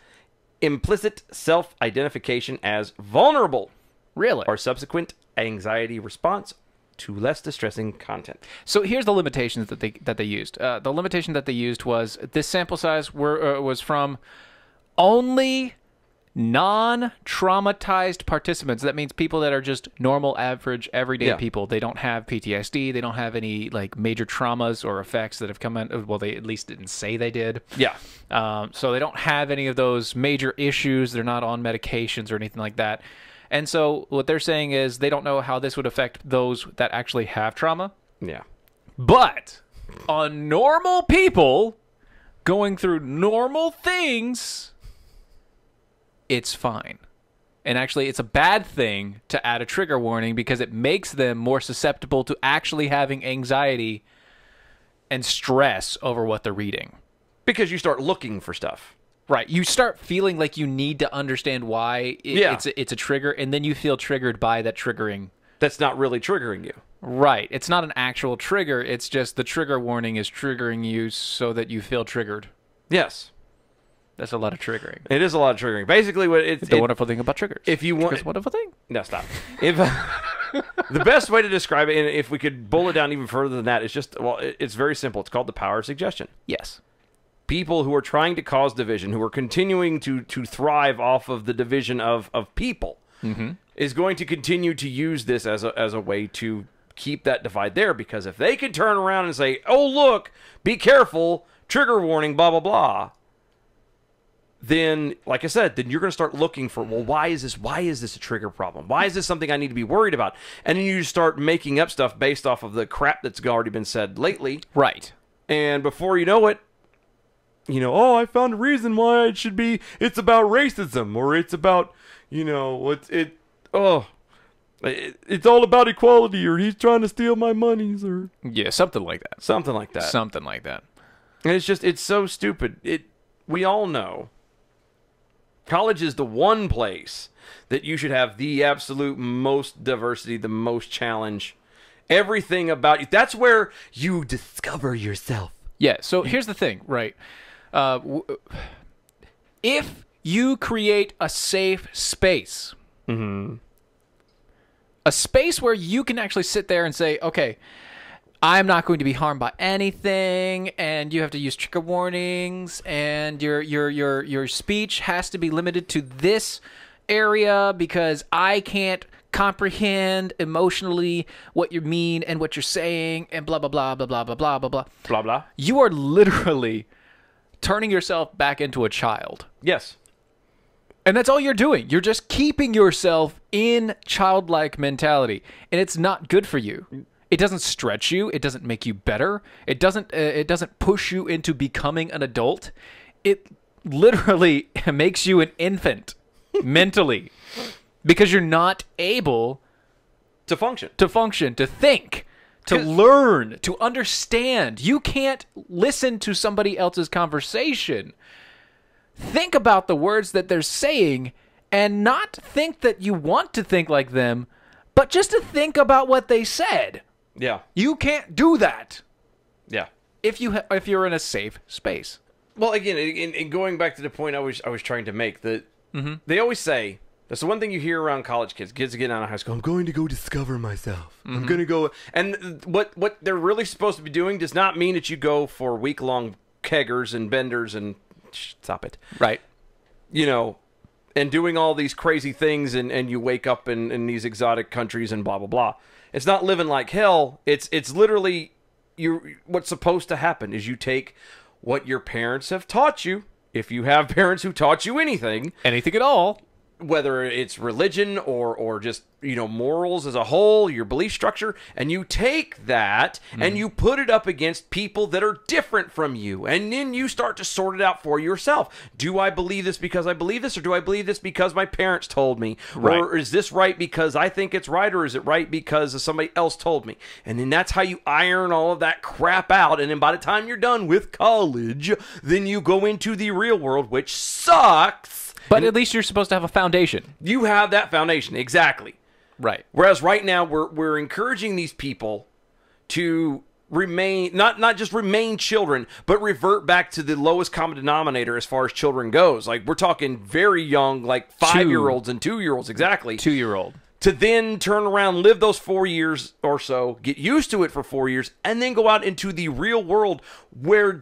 S2: implicit self-identification as vulnerable.
S1: Really?
S2: Or subsequent anxiety response to less distressing content.
S1: So here's the limitations that they used. The limitation that they used was this sample size was from only non-traumatized participants. That means people that are just normal, average, everyday people. They don't have PTSD. They don't have any like major traumas or effects that have come in. Well, they at least didn't say they did.
S2: Yeah.
S1: So they don't have any of those major issues. They're not on medications or anything like that. And so what they're saying is they don't know how this would affect those that actually have trauma.
S2: Yeah.
S1: But on normal people going through normal things, it's fine. And actually, it's a bad thing to add a trigger warning because it makes them more susceptible to actually having anxiety and stress over what they're reading.
S2: Because you start looking for stuff.
S1: Right. You start feeling like you need to understand why it's a trigger, and then you feel triggered by that triggering.
S2: That's not really triggering you.
S1: Right. It's not an actual trigger. It's just the trigger warning is triggering you so that you feel triggered.
S2: Yes.
S1: That's a lot of triggering.
S2: It is a lot of triggering. Basically, what it's
S1: the wonderful thing about triggers.
S2: If you want,
S1: it's a wonderful thing.
S2: No, stop. If the best way to describe it, and if we could boil it down even further than that, is just it's very simple. It's called the power of suggestion.
S1: Yes.
S2: People who are trying to cause division, who are continuing to thrive off of the division of people, is going to continue to use this as a way to keep that divide there. Because if they can turn around and say, "Oh, look, be careful, trigger warning, blah blah blah," then, like I said, then you're going to start looking for, well, why is this a trigger problem? Why is this something I need to be worried about? And then you start making up stuff based off of the crap that's already been said lately.
S1: Right.
S2: And before you know it, oh, I found a reason why it should be, it's about racism, or it's about, it's all about equality, or he's trying to steal my monies, or...
S1: Yeah, something like that.
S2: Something like that.
S1: Something like that.
S2: And it's so stupid. We all know college is the one place that you should have the absolute most diversity, the most challenge, everything about you. That's where you discover yourself.
S1: Yeah, so here's the thing, right? If you create a safe space, a space where you can actually sit there and say, okay, I'm not going to be harmed by anything, and you have to use trigger warnings, and your speech has to be limited to this area because I can't comprehend emotionally what you mean and what you're saying, and blah blah blah blah blah blah blah blah blah
S2: Blah blah.
S1: You are literally turning yourself back into a child.
S2: Yes.
S1: And that's all you're doing. You're just keeping yourself in childlike mentality, and it's not good for you. It doesn't stretch you. It doesn't make you better. It doesn't push you into becoming an adult. It literally makes you an infant mentally because you're not able
S2: to function,
S1: to think, to learn, to understand. You can't listen to somebody else's conversation, think about the words that they're saying, and not think that you want to think like them, but just to think about what they said.
S2: Yeah.
S1: You can't do that.
S2: Yeah.
S1: If you're in a safe space.
S2: Well, again, in going back to the point I was trying to make, that they always say, that's the one thing you hear around college kids getting out of high school, I'm going to go discover myself. I'm going to go, and what they're really supposed to be doing does not mean that you go for week-long keggers and benders and stop it.
S1: Right.
S2: And doing all these crazy things, and you wake up in these exotic countries and blah, blah, blah. It's not living like hell. It's literally what's supposed to happen is you take what your parents have taught you, if you have parents who taught you anything
S1: at all,
S2: whether it's religion or just morals as a whole, your belief structure, and you take that and you put it up against people that are different from you, and then you start to sort it out for yourself. Do I believe this because I believe this, or do I believe this because my parents told me?
S1: Right.
S2: Or is this right because I think it's right, or is it right because somebody else told me? And then that's how you iron all of that crap out, and then by the time you're done with college, then you go into the real world, which sucks.
S1: But at least you're supposed to have a foundation.
S2: You have that foundation, exactly.
S1: Right.
S2: Whereas right now we're encouraging these people to remain not just remain children, but revert back to the lowest common denominator as far as children goes. Like, we're talking very young, like 5-year-olds and 2-year-olds, exactly.
S1: 2-year-old.
S2: To then turn around, live those 4 years or so, get used to it for 4 years, and then go out into the real world where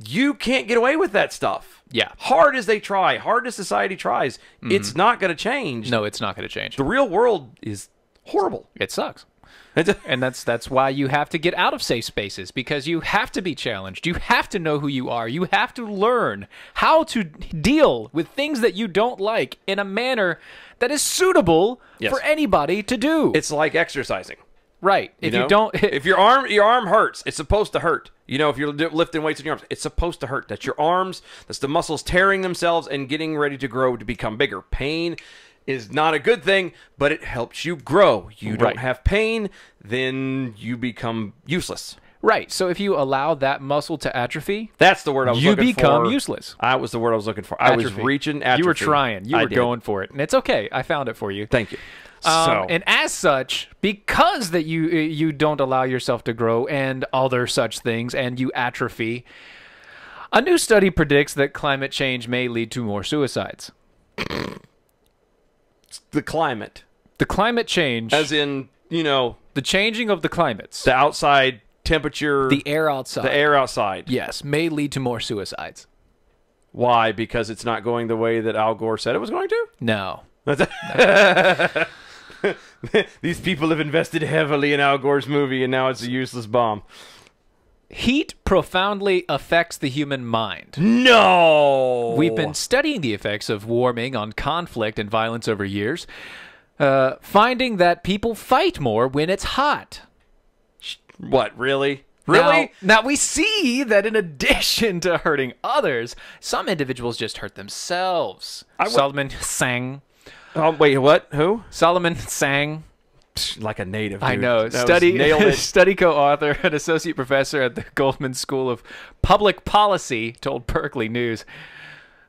S2: You can't get away with that stuff.
S1: Yeah.
S2: Hard as they try, hard as society tries, it's not going to change.
S1: No, it's not going to change.
S2: The real world is horrible.
S1: It sucks. And that's why you have to get out of safe spaces, because you have to be challenged. You have to know who you are. You have to learn how to deal with things that you don't like in a manner that is suitable for anybody to do.
S2: It's like exercising.
S1: Right. If you don't...
S2: if your arm hurts, it's supposed to hurt. If you're lifting weights in your arms, it's supposed to hurt. That's your arms. That's the muscles tearing themselves and getting ready to grow to become bigger. Pain is not a good thing, but it helps you grow. You don't have pain, then you become useless.
S1: Right. So if you allow that muscle to atrophy...
S2: That's the word I was looking for.
S1: You become useless.
S2: That was the word I was looking for.
S1: Atrophy.
S2: I was reaching atrophy.
S1: You were trying. You were going for it. And it's okay. I found it for you.
S2: Thank you.
S1: And as such, because that you don't allow yourself to grow and other such things, and you atrophy, a new study predicts that climate change may lead to more suicides.
S2: The climate.
S1: The climate change.
S2: As in,
S1: the changing of the climates.
S2: The outside temperature.
S1: The air outside.
S2: The air outside.
S1: Yes, may lead to more suicides.
S2: Why? Because it's not going the way that Al Gore said it was going to?
S1: No.
S2: These people have invested heavily in Al Gore's movie, and now it's a useless bomb.
S1: Heat profoundly affects the human mind.
S2: No!
S1: We've been studying the effects of warming on conflict and violence over years, finding that people fight more when it's hot.
S2: What, really? Really?
S1: Now we see that in addition to hurting others, some individuals just hurt themselves. Solomon sang.
S2: Wait, what? Who?
S1: Solomon sang.
S2: Like a native, dude.
S1: I know.
S2: Nailed it.
S1: Study co-author and associate professor at the Goldman School of Public Policy told Berkeley News.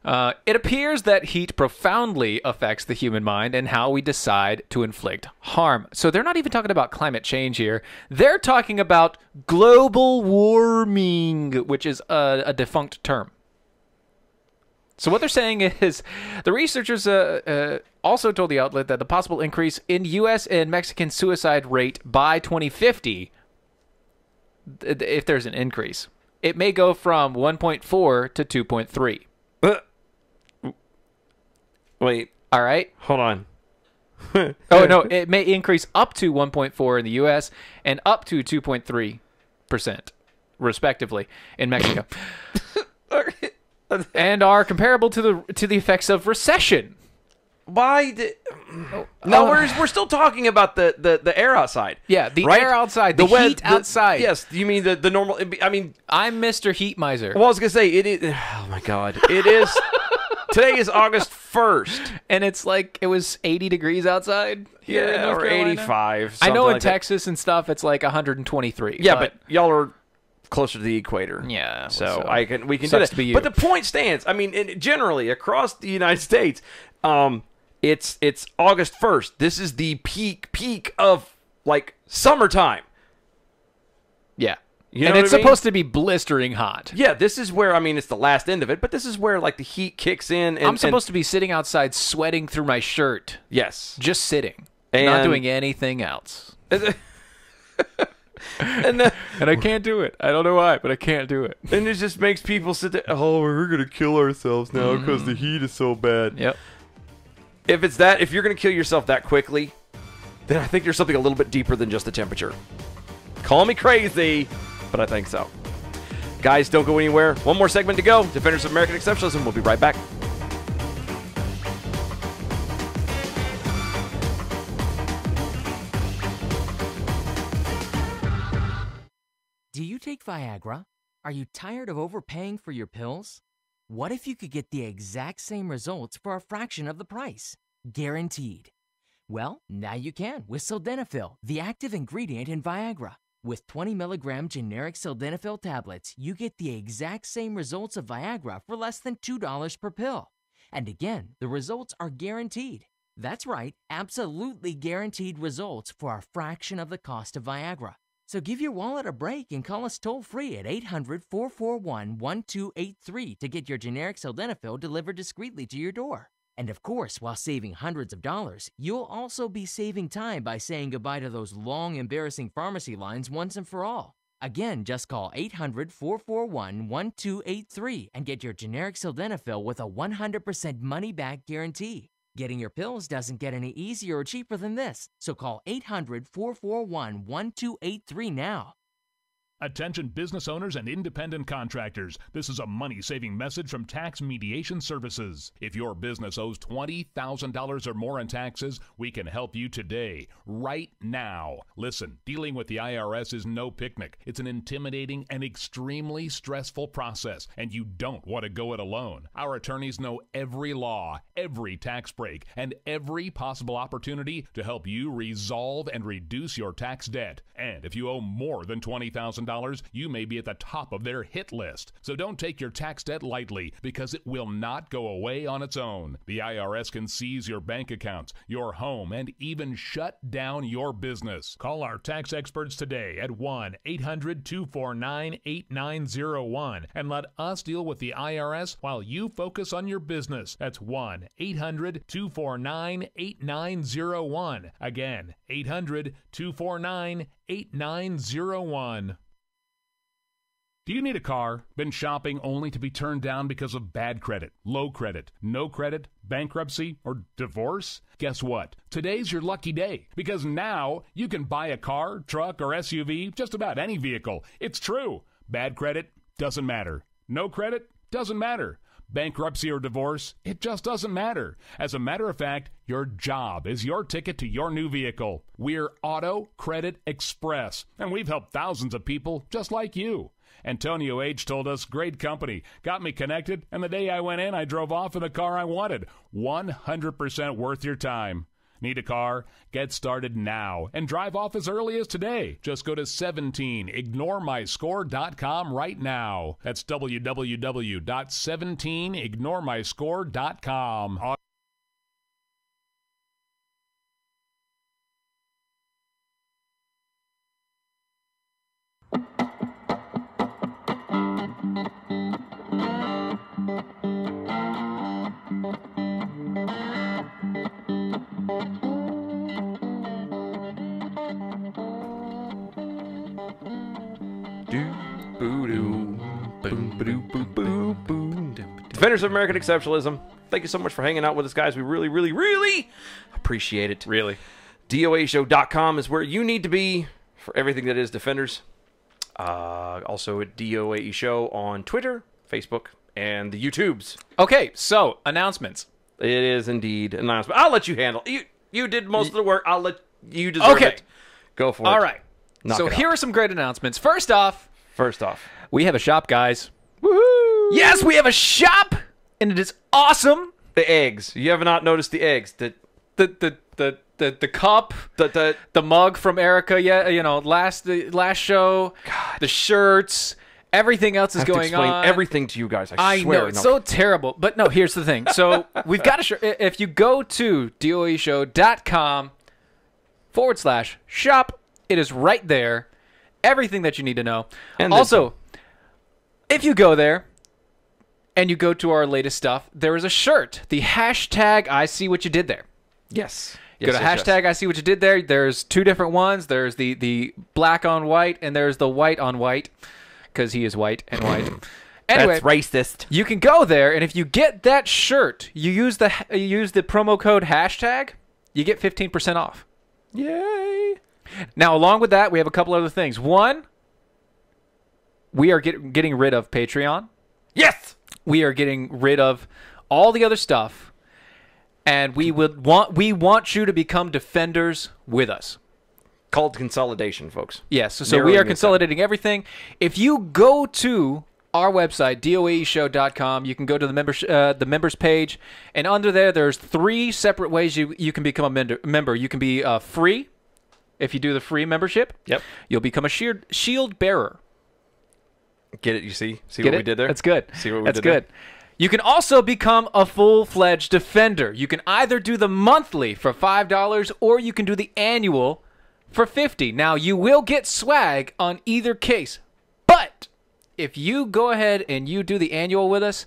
S1: It appears that heat profoundly affects the human mind and how we decide to inflict harm. So they're not even talking about climate change here. They're talking about global warming, which is a defunct term. So what they're saying is the researchers also told the outlet that the possible increase in U.S. and Mexican suicide rate by 2050, if there's an increase, it may go from 1.4 to 2.3.
S2: Wait.
S1: All right.
S2: Hold on.
S1: Oh, no. It may increase up to 1.4 in the U.S. and up to 2.3%, respectively, in Mexico. And are comparable to the effects of recession.
S2: Why? We're still talking about the air outside.
S1: Yeah, the
S2: right?
S1: air outside, the heat outside.
S2: Yes, you mean the normal? I mean,
S1: I'm Mr. Heat Miser.
S2: Well, I was gonna say it is. Oh my God, it is. Today is August 1st,
S1: and it's like it was 80 degrees outside. Here in North
S2: or
S1: Carolina.
S2: 85.
S1: I know in
S2: like
S1: Texas and stuff, it's like 123.
S2: Yeah, but y'all are closer to the equator.
S1: Yeah,
S2: so we can do
S1: sucks
S2: that.
S1: to be you.
S2: But the point stands. I mean, generally across the United States, it's August 1st. This is the peak of like summertime.
S1: Yeah.
S2: You know
S1: and it's
S2: what I mean?
S1: supposed to be blistering hot.
S2: Yeah, this is where, I mean, it's the last end of it, but this is where like the heat kicks in. And,
S1: I'm supposed to be sitting outside sweating through my shirt.
S2: Yes.
S1: Just sitting.
S2: And
S1: not doing anything else. And I can't do it. I don't know why, but I can't do it.
S2: And it just makes people sit there, oh, we're going to kill ourselves now because the heat is so bad.
S1: Yep.
S2: If you're going to kill yourself that quickly, then I think there's something a little bit deeper than just the temperature. Call me crazy, but I think so. Guys, don't go anywhere. One more segment to go. Defenders of American Exceptionalism. We'll be right back.
S7: Do you take Viagra? Are you tired of overpaying for your pills? What if you could get the exact same results for a fraction of the price? Guaranteed. Well, now you can with Sildenafil, the active ingredient in Viagra. With 20 milligram generic Sildenafil tablets, you get the exact same results of Viagra for less than $2 per pill. And again, the results are guaranteed. That's right, absolutely guaranteed results for a fraction of the cost of Viagra. So give your wallet a break and call us toll-free at 800-441-1283 to get your generic Sildenafil delivered discreetly to your door. And of course, while saving hundreds of dollars, you'll also be saving time by saying goodbye to those long, embarrassing pharmacy lines once and for all. Again, just call 800-441-1283 and get your generic sildenafil with a 100% money-back guarantee. Getting your pills doesn't get any easier or cheaper than this, so call 800-441-1283 now.
S3: Attention business owners and independent contractors. This is a money-saving message from Tax Mediation Services. If your business owes $20,000 or more in taxes, we can help you today, right now. Listen, dealing with the IRS is no picnic. It's an intimidating and extremely stressful process, and you don't want to go it alone. Our attorneys know every law, every tax break, and every possible opportunity to help you resolve and reduce your tax debt. And if you owe more than $20,000, you may be at the top of their hit list. So don't take your tax debt lightly, because it will not go away on its own. The IRS can seize your bank accounts, your home, and even shut down your business.
S5: Call our tax experts today at 1-800-249-8901 and let us deal with the IRS while you focus on your business. That's 1-800-249-8901. Again, 800-249-8901. Do you need a car? Been shopping only to be turned down because of bad credit, low credit, no credit, bankruptcy, or divorce? Guess what? Today's your lucky day, because now you can buy a car, truck, or SUV, just about any vehicle. It's true. Bad credit doesn't matter. No credit doesn't matter. Bankruptcy or divorce, it just doesn't matter. As a matter of fact, your job is your ticket to your new vehicle. We're Auto Credit Express, and we've helped thousands of people just like you. Antonio H. told us, great company, got me connected, and the day I went in, I drove off in the car I wanted. 100% worth your time. Need a car? Get started now and drive off as early as today. Just go to 17ignoremyscore.com right now. That's www.17ignoremyscore.com.
S2: Defenders of American Exceptionalism, thank you so much for hanging out with us, guys. We really, really, really appreciate it.
S1: Really.
S2: DOAshow.com is where you need to be for everything that is Defenders. Also at DOAE Show on Twitter, Facebook, and the YouTubes.
S1: Okay, so announcements.
S2: It is indeed an announcement. I'll let you handle it. You did most of the work. I'll let you deserve it. Go for it.
S1: All right.
S2: Knock
S1: so
S2: it
S1: here
S2: out.
S1: are some great announcements. First off, we have a shop, guys.
S2: Woohoo!
S1: Yes, we have a shop, and it is awesome.
S2: The eggs. You have not noticed the eggs. The
S1: cup, the mug from Erica. Yeah, you know, last show.
S2: God.
S1: The shirts. Everything else is going on.
S2: I have to explain everything to you guys. I swear.
S1: know, it's so terrible. But no, here's the thing. So we've got a shirt. If you go to doeshow.com/shop, it is right there. Everything that you need to know. And also, if you go there and you go to our latest stuff, there is a shirt. The hashtag I see what you did there.
S2: Yes.
S1: Go to hashtag I see what you did there. There's two different ones. There's the black on white, and there's the white on white, because he is white and white. Anyway,
S2: that's racist.
S1: You can go there, and if you get that shirt, you use the promo code hashtag, you get 15% off.
S2: Yay!
S1: Now, along with that, we have a couple other things. One, we are getting rid of Patreon.
S2: Yes!
S1: We are getting rid of all the other stuff, and we want you to become defenders with us.
S2: Called consolidation, folks.
S1: Yes, so we are consolidating everything. If you go to our website, doaeshow.com, you can go to the members page, and under there's 3 separate ways you can become a member. You can be free. If you do the free membership, you'll become a shield bearer.
S2: Get it? You see what we did there?
S1: That's good.
S2: See what we
S1: That's
S2: did
S1: good. You can also become a full-fledged defender. You can either do the monthly for $5, or you can do the annual for $50. Now, you will get swag on either case, but if you go ahead and you do the annual with us,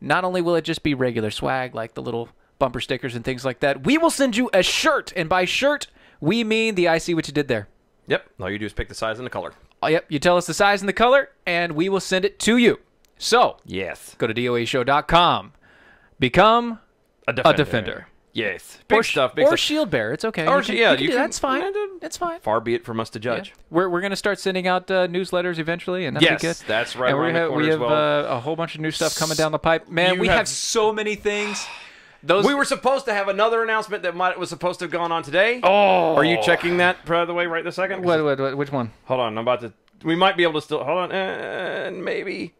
S1: not only will it just be regular swag, like the little bumper stickers and things like that, we will send you a shirt, and by shirt, we mean the I see what you did there.
S2: Yep. All you do is pick the size and the color.
S1: Oh, yep, you tell us the size and the color, and we will send it to you. So,
S2: Yes.
S1: go to DOAshow.com. Become a defender.
S2: Yes. Big stuff. Big
S1: or
S2: stuff.
S1: shield bearer. It's okay.
S2: Or,
S1: you can,
S2: yeah,
S1: you can
S2: you
S1: do
S2: can-
S1: that. It's fine. It's fine.
S2: Far be it from us to judge.
S1: Yeah. We're going to start sending out newsletters eventually, and that'll be good.
S2: Yes, that's right
S1: And
S2: around the corner
S1: we
S2: as
S1: have
S2: well.
S1: a whole bunch of new stuff coming down the pipe. Man,
S2: You
S1: we
S2: have-
S1: have so many things. Those
S2: We were supposed to have another announcement that was supposed to have gone on today.
S1: Oh.
S2: Are you checking that, by the way, right this second?
S1: What, which one?
S2: Hold on, I'm about to... We might be able to still... Hold on. Maybe.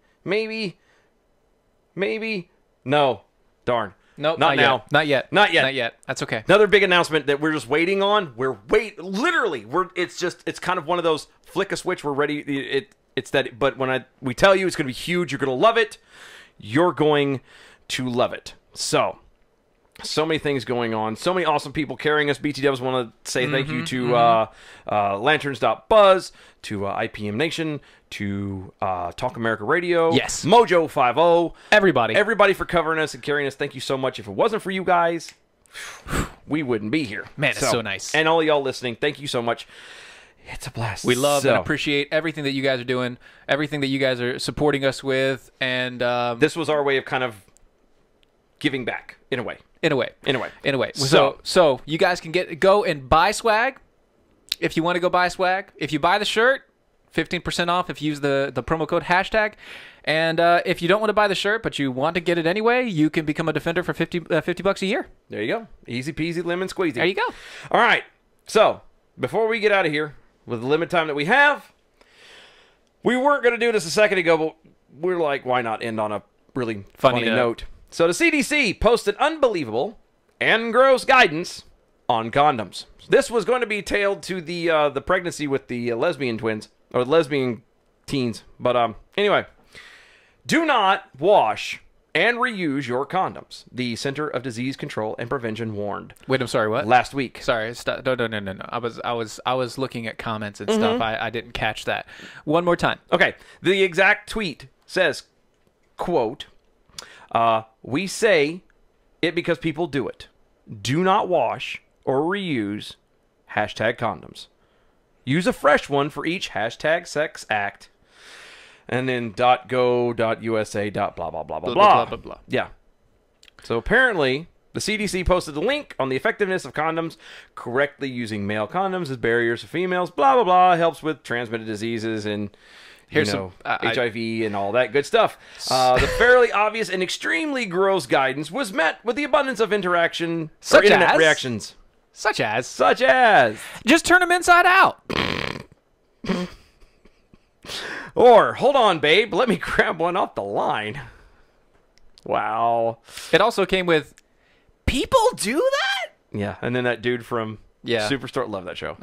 S2: No. Darn.
S1: Nope,
S2: Not now.
S1: Yet. Not yet.
S2: Not yet.
S1: Not yet. That's okay.
S2: Another big announcement that we're just waiting on. Literally, it's kind of one of those flick a switch, we're ready. It's that, but when we tell you it's going to be huge, you're going to love it. You're going to love it. So many things going on. So many awesome people carrying us. BT Dubs want to say thank you to Lanterns.Buzz, to IPM Nation, to Talk America Radio.
S1: Yes.
S2: Mojo 50.
S1: Everybody
S2: for covering us and carrying us. Thank you so much. If it wasn't for you guys, we wouldn't be here.
S1: Man, it's so nice.
S2: And all y'all listening, thank you so much. It's a blast.
S1: We love and appreciate everything that you guys are doing, everything that you guys are supporting us with, and
S2: this was our way of kind of giving back, in a way.
S1: In a way. So you guys can go and buy swag if you want to go buy swag. If you buy the shirt, 15% off if you use the promo code hashtag. And if you don't want to buy the shirt, but you want to get it anyway, you can become a defender for $50 a year.
S2: There you go. Easy peasy lemon squeezy.
S1: There you go.
S2: All right. So before we get out of here, with the limited time that we have, we weren't going to do this a second ago, but we're like, why not end on a really funny note? So the CDC posted unbelievable and gross guidance on condoms. This was going to be tailed to the pregnancy with the lesbian twins, or lesbian teens. But anyway, do not wash and reuse your condoms. The Center of Disease Control and Prevention warned.
S1: Wait, I'm sorry, what?
S2: Last week.
S1: Sorry, no. I was looking at comments and stuff. I didn't catch that. One more time.
S2: Okay. The exact tweet says, quote, we say it because people do it. Do not wash or reuse hashtag condoms. Use a fresh one for each hashtag sex act. And then .go.usa. Blah, blah, blah, blah, blah, blah, blah, blah. Yeah. So apparently, the CDC posted a link on the effectiveness of condoms. Correctly using male condoms as barriers for females. Blah, blah, blah. Helps with transmitted diseases and... HIV and all that good stuff. The fairly obvious and extremely gross guidance was met with the abundance of internet reactions.
S1: Such as?
S2: Just
S1: turn them inside out.
S2: Or, hold on, babe, let me grab one off the line. Wow.
S1: It also came with, people do that?
S2: Yeah, and then that dude from...
S1: Yeah.
S2: Superstore. Love that show.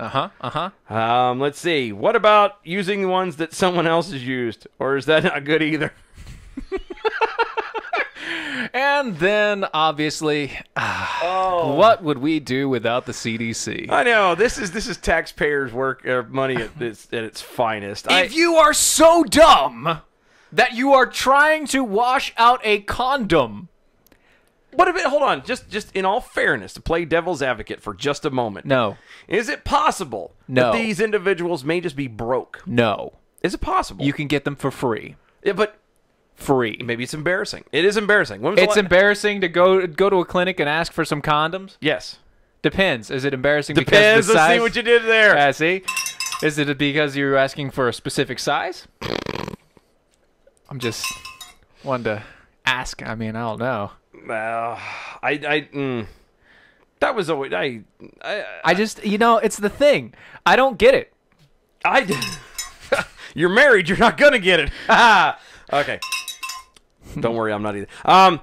S2: Let's see. What about using ones that someone else has used? Or is that not good either?
S1: And then, obviously, what would we do without the CDC?
S2: I know. This is taxpayers' work or money at its finest.
S1: If you are so dumb that you are trying to wash out a condom...
S2: What if it? Hold on. Just in all fairness, to play devil's advocate for just a moment.
S1: No.
S2: Is it possible that these individuals may just be broke?
S1: No.
S2: Is it possible?
S1: You can get them for free.
S2: Yeah, but
S1: free.
S2: Maybe it's embarrassing. It is embarrassing.
S1: It's embarrassing to go to a clinic and ask for some condoms?
S2: Yes.
S1: Depends. Is it embarrassing
S2: because
S1: the size?
S2: Let's see what you did there.
S1: See? Is it because you're asking for a specific size? I'm just wanted to ask. I mean, I don't know.
S2: That was always
S1: I just it's the thing. I don't get it.
S2: You're married. You're not gonna get it. Okay. Don't worry, I'm not either.
S1: I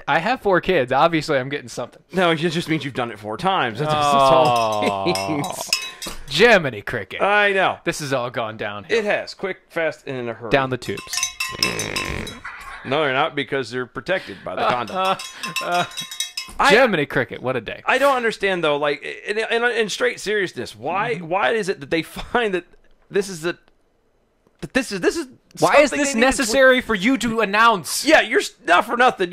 S1: have 4 kids. Obviously, I'm getting something.
S2: No, it just means you've done it 4 times. That's all it means.
S1: Jiminy Cricket.
S2: I know.
S1: This has all gone downhill.
S2: It has. Quick, fast, and in a hurry.
S1: Down the tubes.
S2: No, they're not, because they're protected by the condom.
S1: Jiminy Cricket, what a day.
S2: I don't understand, though, like, in straight seriousness, why is it that they find that this is
S1: why is this necessary for you to announce?
S2: Yeah, you're not for nothing,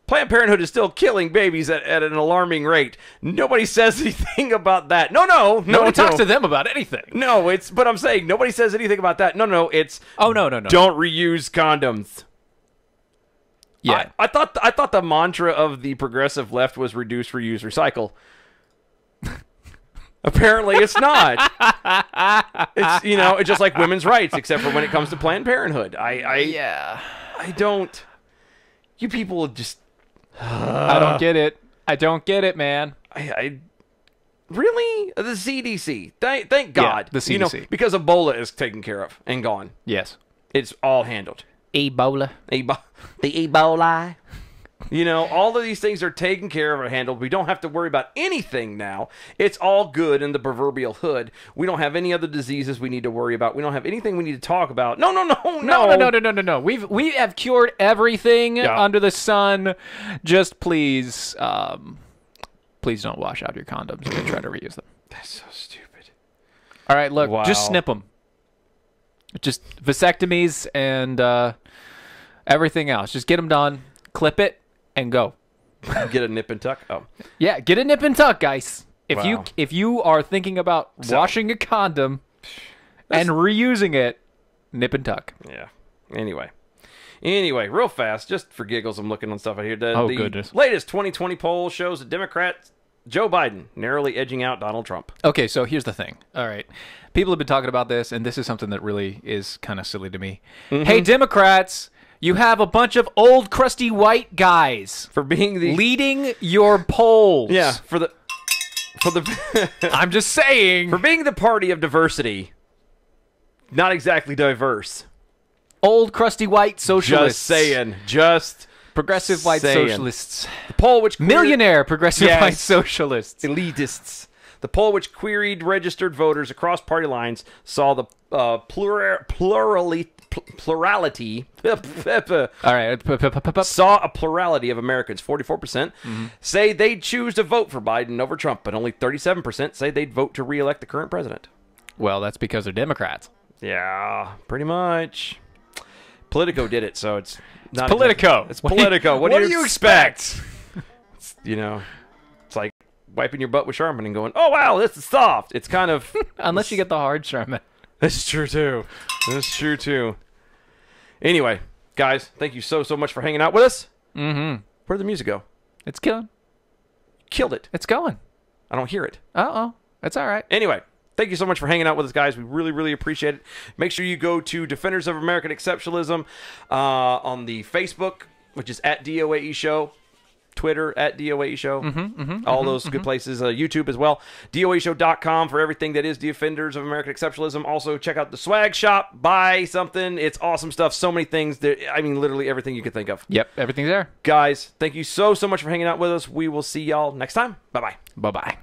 S2: Planned Parenthood is still killing babies at an alarming rate. Nobody says anything about that.
S1: Nobody talks to them about anything.
S2: No, but I'm saying nobody says anything about that. No, it's
S1: no.
S2: Don't reuse condoms.
S1: Yeah,
S2: I thought the mantra of the progressive left was reduce, reuse, recycle. Apparently, it's not. It's it's just like women's rights, except for when it comes to Planned Parenthood. I don't. You people just.
S1: I don't get it. I don't get it, man.
S2: I really the CDC. Thank God.
S1: The CDC.
S2: Because Ebola is taken care of and gone.
S1: Yes,
S2: it's all handled.
S1: Ebola.
S2: The Ebola. All of these things are taken care of or handled. We don't have to worry about anything now. It's all good in the proverbial hood. We don't have any other diseases we need to worry about. We don't have anything we need to talk about. No.
S1: We have cured everything under the sun. Just please don't wash out your condoms and try to reuse them.
S2: That's so stupid.
S1: All right, look,
S2: Wow.
S1: just snip them. Just vasectomies and everything else. Just get them done, clip it, and go.
S2: Get a nip and tuck. Oh,
S1: yeah, get a nip and tuck, guys.
S2: Wow.
S1: If you are thinking about washing a condom and reusing it, nip and tuck.
S2: Yeah. Anyway, real fast, just for giggles, I'm looking on stuff out here. The
S1: goodness.
S2: latest 2020 poll shows that Democrat Joe Biden narrowly edging out Donald Trump.
S1: Okay, so here's the thing. All right. People have been talking about this, and this is something that really is kind of silly to me.
S2: Mm-hmm.
S1: Hey, Democrats, you have a bunch of old, crusty white guys
S2: For being the...
S1: leading your polls.
S2: Yeah, for the...
S1: I'm just saying.
S2: For being the party of diversity, not exactly diverse.
S1: Old, crusty white socialists.
S2: Just
S1: Progressive white
S2: saying.
S1: socialists.
S2: The poll which...
S1: Millionaire progressive
S2: Yes.
S1: white socialists.
S2: Elitists. The poll which queried registered voters across party lines saw the plurality...
S1: All right.
S2: saw a plurality of Americans, 44%, say they'd choose to vote for Biden over Trump, but only 37% say they'd vote to re-elect the current president.
S1: Well, that's because they're Democrats.
S2: Yeah, pretty much. Politico did it, so it's not...
S1: Politico.
S2: It's Politico. What do you
S1: expect?
S2: It's like wiping your butt with Charmin and going, oh, wow, this is soft. It's kind of...
S1: Unless you get the hard Sherman.
S2: That's true, too. Anyway, guys, thank you so much for hanging out with us.
S1: Mm-hmm.
S2: Where'd the music go?
S1: It's killing.
S2: Killed it.
S1: It's going.
S2: I don't hear it.
S1: Uh-oh. It's all right.
S2: Anyway, thank you so much for hanging out with us, guys. We really, really appreciate it. Make sure you go to Defenders of American Exceptionalism on the Facebook, which is at DOAE Show. Twitter at DOAE Show. All those good places. YouTube as well. DOAEshow.com for everything that is Defenders of American Exceptionalism. Also, check out the swag shop. Buy something. It's awesome stuff. So many things. Literally everything you could think of.
S1: Yep, everything's there.
S2: Guys, thank you so much for hanging out with us. We will see y'all next time. Bye-bye.
S1: Bye-bye.